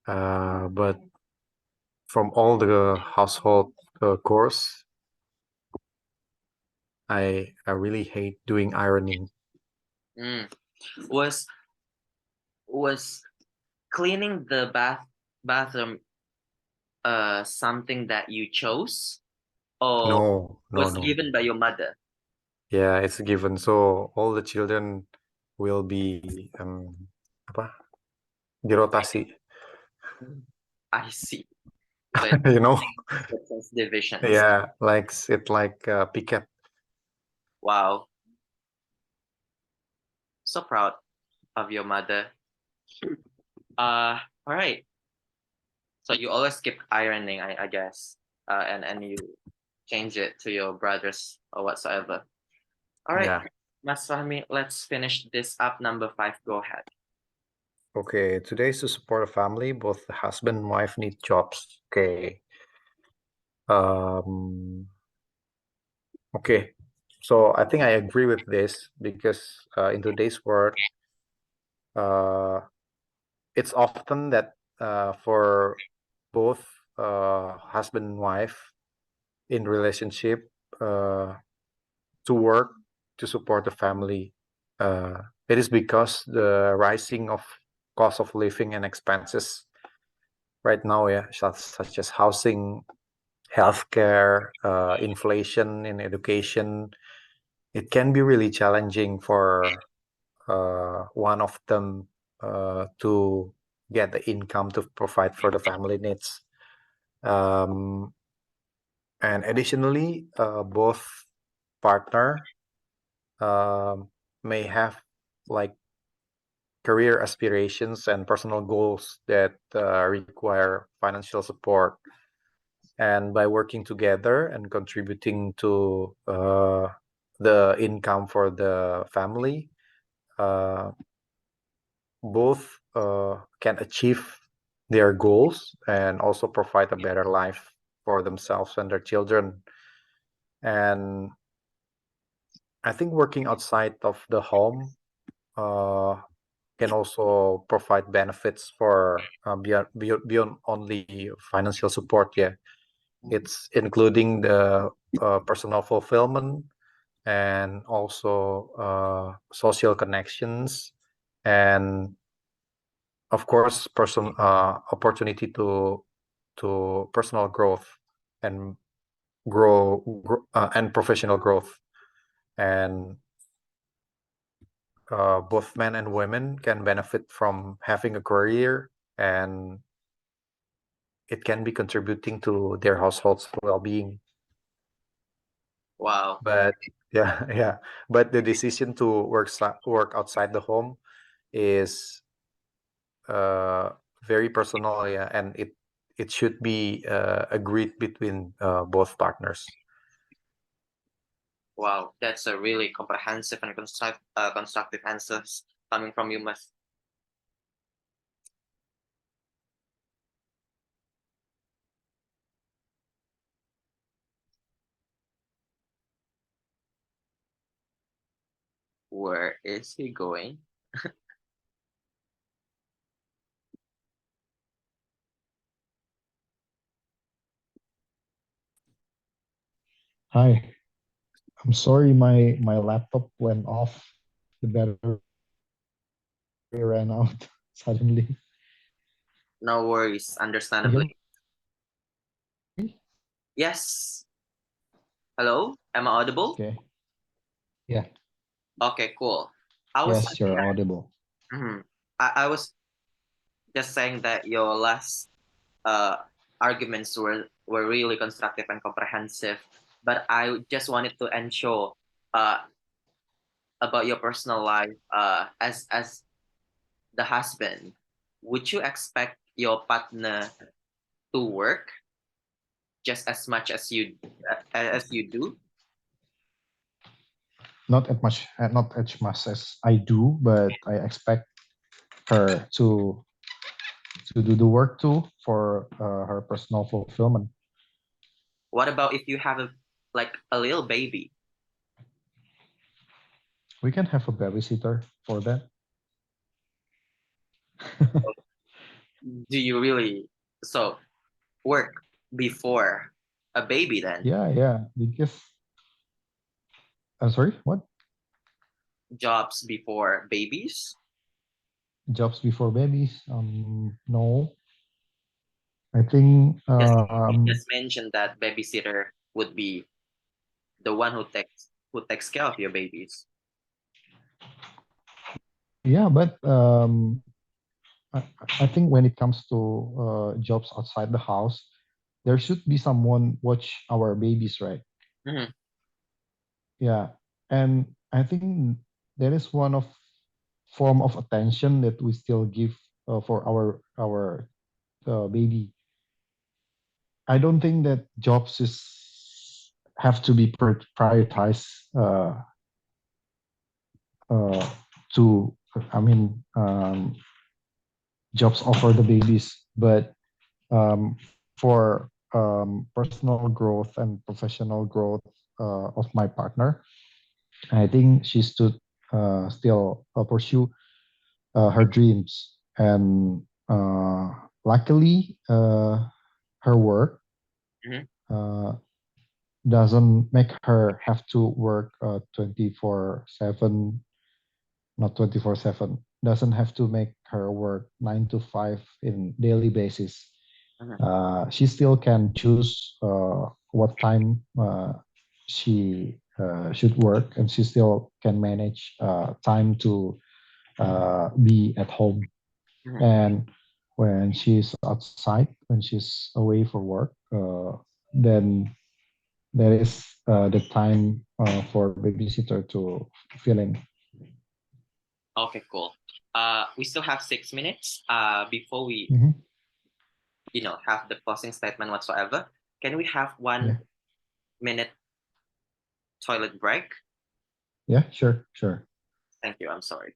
But from all the household chores, I really hate doing ironing. Mm. Was was cleaning the bathroom something that you chose or No, no, was no. given by your mother? Yeah, it's a given. So all the children will be apa? Dirotasi, Mm. I see. So it's you know? sections, divisions. Yeah, like it like picket. Wow, so proud of your mother. All right. So you always skip ironing, I guess, and you change it to your brothers or whatsoever. All right, Yeah. Mas Fahmi, let's finish this up. Number five, go ahead. Okay. Today's to support a family. Both the husband and wife need jobs. Okay. Um. Okay. So I think I agree with this because in today's world, uh, it's often that for both husband and wife in relationship uh, to work to support the family. It is because the rising of cost of living and expenses right now, yeah, such as housing, healthcare, inflation in education, it can be really challenging for one of them to get the income to provide for the family needs. Um, and additionally, both partner may have like career aspirations and personal goals that require financial support. And by working together and contributing to the income for the family, uh, both can achieve their goals and also provide a better life for themselves and their children. And I think working outside of the home uh, can also provide benefits for beyond only financial support. Yeah, it's including the personal fulfillment and also social connections and of course opportunity to personal growth and and professional growth. And both men and women can benefit from having a career, and it can be contributing to their household's well-being. Wow. But yeah, yeah. But the decision to work outside the home is uh, very personal, yeah, and it should be agreed between both partners. Wow, that's a really comprehensive and constructive answers coming from you, Mas. Where is he going? Hi, I'm sorry my laptop went off. The battery ran out suddenly. No worries, Can understandably. you hear me? Yes. Hello? Am I audible? Okay. Yeah. Okay, cool. I was Yes, you're audible. mhm. I was just saying that your last uh arguments were really constructive and comprehensive, but I just wanted to ensure uh about your personal life as the husband. Would you expect your partner to work just as much as you do? Not as much as I do, but I expect her to do the work too for her personal fulfillment. What about if you have a little baby? We can have a babysitter for that. Do you really so work before a baby then? Yeah, yeah. Because I'm sorry, what? Jobs before babies? Jobs before babies? No. I think Because you just mentioned that babysitter would be the one who takes care of your babies. yeah, but I, I think when it comes to jobs outside the house, there should be someone watch our babies, right? Mhm, Yeah, and I think that is one of form of attention that we still give for our baby. I don't think that jobs is have to be prioritized uh, to. I mean, jobs offer the babies, but for personal growth and professional growth of my partner, I think she should still pursue her dreams. And luckily, her work mhm, uh, doesn't make her have to work 24/7, not 24/7, doesn't have to make her work 9 to 5 in daily basis. mhm. She still can choose what time she should work, and she still can manage time to be at home. Mhm. And when she's outside, when she's away for work, then there is the time for babysitter to fill in. Okay, cool. We still have 6 minutes. Before we, Mhm. have the closing statement whatsoever, can we have Yeah, 1 minute toilet break? yeah, sure, sure. Thank you. I'm sorry.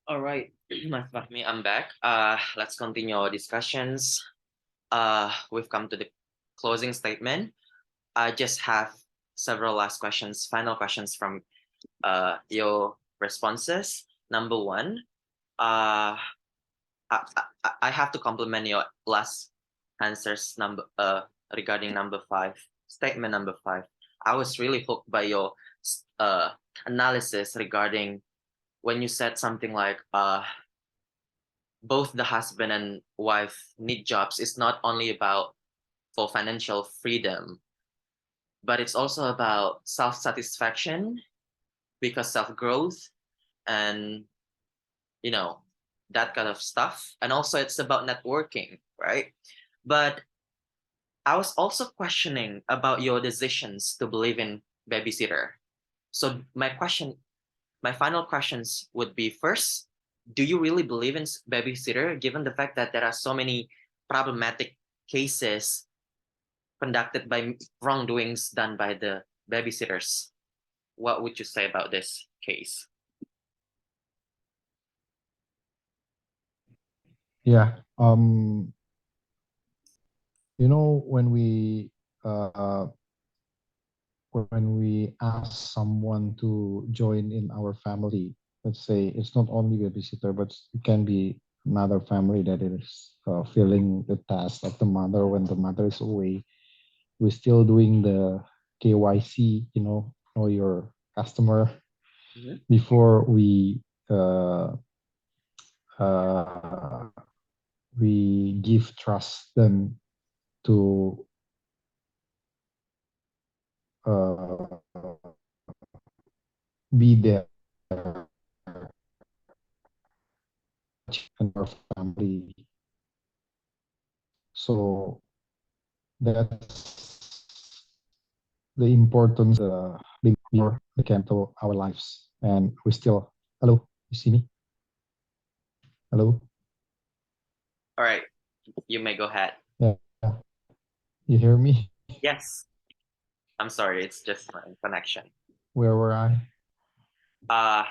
All right, Mas Fahmi, I'm back. Let's continue our discussions. We've come to the closing statement. I just have several last questions, final questions from your responses. Number one, uh, I have to compliment your last answers regarding number five, statement number five. I was really hooked by your uh, analysis regarding when you said something like both the husband and wife need jobs. It's not only about for financial freedom, but it's also about self-satisfaction because self-growth and you know that kind of stuff. And also it's about networking, right? But I was also questioning about your decisions to believe in babysitter. So my final questions would be first, do you really believe in babysitter given the fact that there are so many problematic cases conducted by wrongdoings done by the babysitters? What would you say about this case? Yeah. When we ask someone to join in our family, let's say it's not only babysitter, but it can be another family that is filling the task of the mother when the mother is away. We're still doing the KYC, know your customer Mhm. before uh, uh, we give trust them to uh, be there in our family. So that's the importance before they came to our lives. And we still, hello, you see me? Hello? All right, you may go ahead. Yeah, you hear me? Yes, I'm sorry, it's just my connection. Where were I? Uh,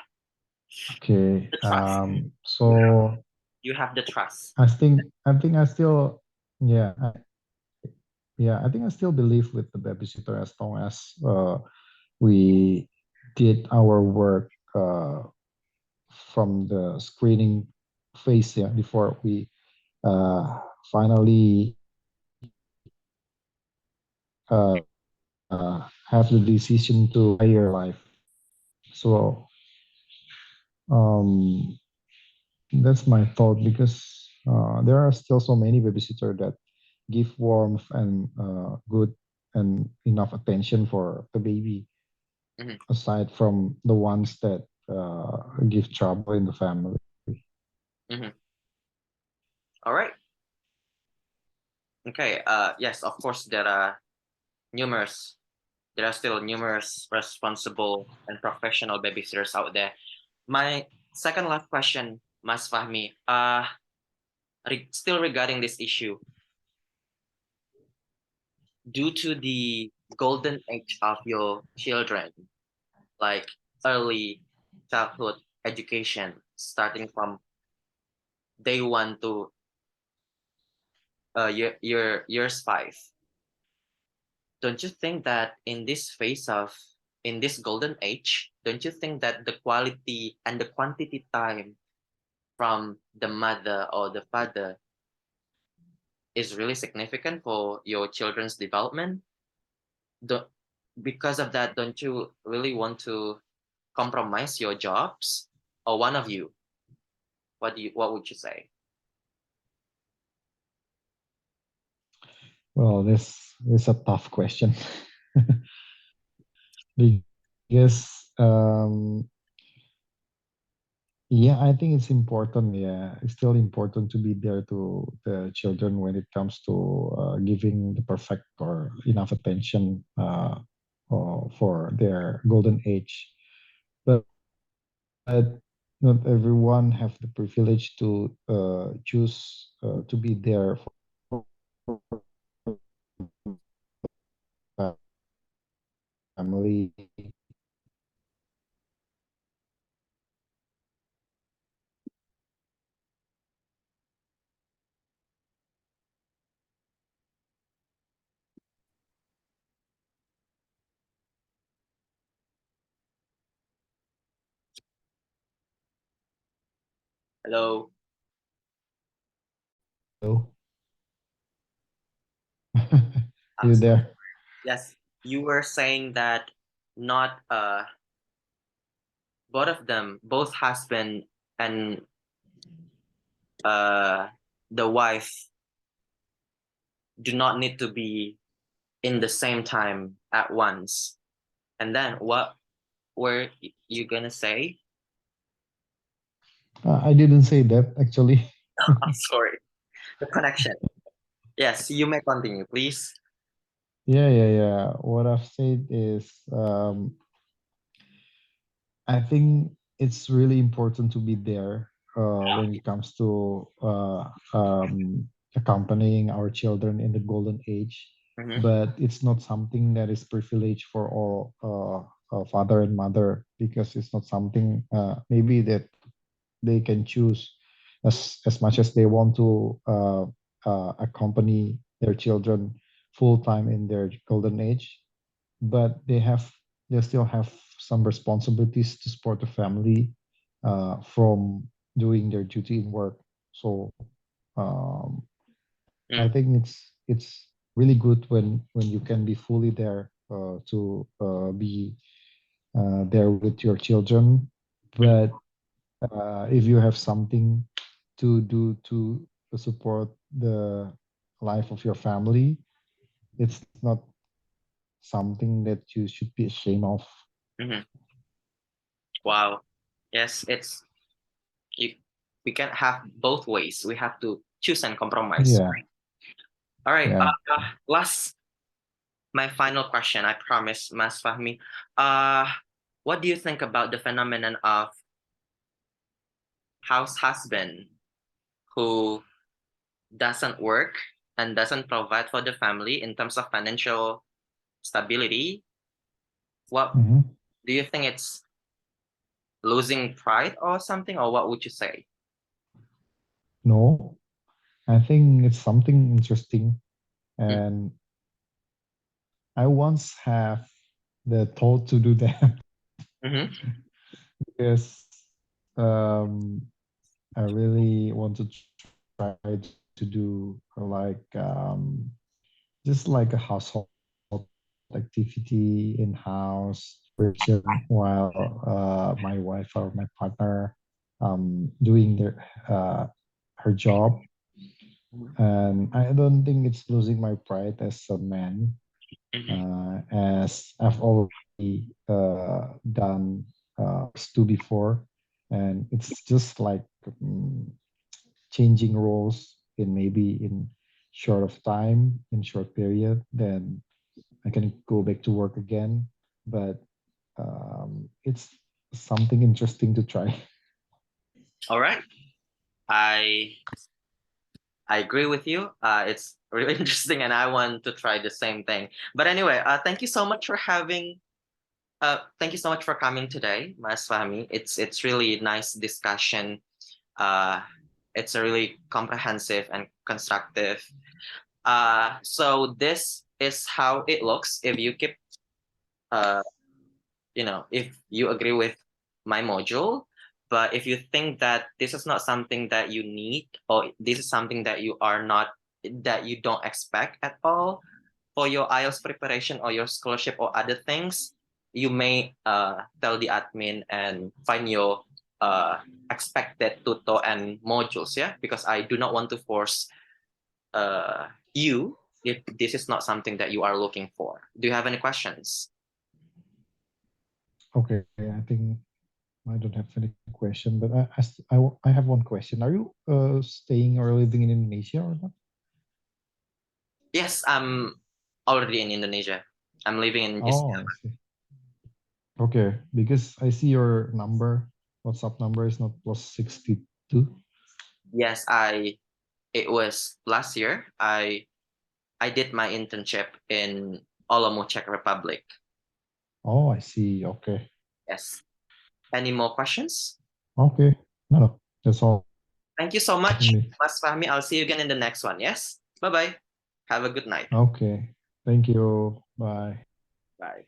Okay. the trust. So You have the trust. I think I still, yeah, I think I still believe with the babysitter as long as we did our work from the screening phase, yeah, before we finally uh, have the decision to hire life. So um, that's my thought because there are still so many babysitter that give warmth and good and enough attention for the baby, Mhm, aside from the ones that give trouble in the family. mhm. All right. Okay. Yes, of course, numerous, there are still numerous responsible and professional babysitters out there. My second last question, Mas Fahmi, still regarding this issue, due to the golden age of your children, like early childhood education, starting from day one to years five, don't you think that in this golden age, don't you think that the quality and the quantity time from the mother or the father is really significant for your children's development? Do, because of that, don't you really want to compromise your jobs? Or one of you, what would you say? Well, this is a tough question because yeah, I think it's important. Yeah, it's still important to be there to the children when it comes to giving the perfect or enough attention for their golden age. But not everyone have the privilege to choose to be there for family. Hello. Hello. I'm You sorry. there? Yes, you were saying that not both of them, both husband and uh the wife do not need to be in the same time at once. And then what were you gonna say? I didn't say that actually. I'm sorry. The connection. Yes, you may continue, please. Yeah. What I've said is, I think it's really important to be there when it comes to accompanying our children in the golden age. Mm-hmm. But it's not something that is privileged for all father and mother, because it's not something maybe that they can choose as much as they want to accompany their children full time in their golden age, but they still have some responsibilities to support the family from doing their duty in work. So um, I Mm, think it's really good when you can be fully there to be there with your children. mm, But if you have something to do to support the life of your family, it's not something that you should be ashamed of. mhm. Wow. Yes, it's you, we can't have both ways. We have to choose and compromise. Yeah, All right. yeah. Last, my final question. I promise, Mas Fahmi. Uh, what do you think about the phenomenon of house husband who doesn't work and doesn't provide for the family in terms of financial stability? What Mhm. do you think? It's losing pride or something, or what would you say? No, I think it's something interesting. Mm, And I once have the thought to do that mm-hmm, because um, I really want to try to do just like a household activity in house while my wife or my partner doing uh, her job. And I don't think it's losing my pride as a man, mm-hmm. as I've already done two before, and it's just like changing roles in maybe in short of time, in short period, then I can go back to work again. But it's something interesting to try. All right. I I agree with you. It's really interesting, and I want to try the same thing. But anyway, thank you so much for having. Thank you so much for coming today, Mas Fahmi. It's really nice discussion. Uh, it's a really comprehensive and constructive. So this is how it looks if you keep uh if you agree with my module. But if you think that this is not something that you need, or this is something that you don't expect at all for your IELTS preparation or your scholarship or other things, you may tell the admin and find your expected tutor and modules, yeah, because I do not want to force you if this is not something that you are looking for. Do you have any questions? Okay, I think I don't have any question, but I have one question. Are you staying or living in Indonesia or not? Yes, I'm already in Indonesia. I'm living in East. Oh, I see. Okay, because I see your number, WhatsApp number is not +62. Yes, it was last year. I did my internship in Olomouc, Czech Republic. Oh, I see. Okay. Yes. Any more questions? Okay. No, that's all Thank you so from much, me. Mas Fahmi. I'll see you again in the next one. Yes. Bye bye. Have a good night. Okay. Thank you. Bye. Bye.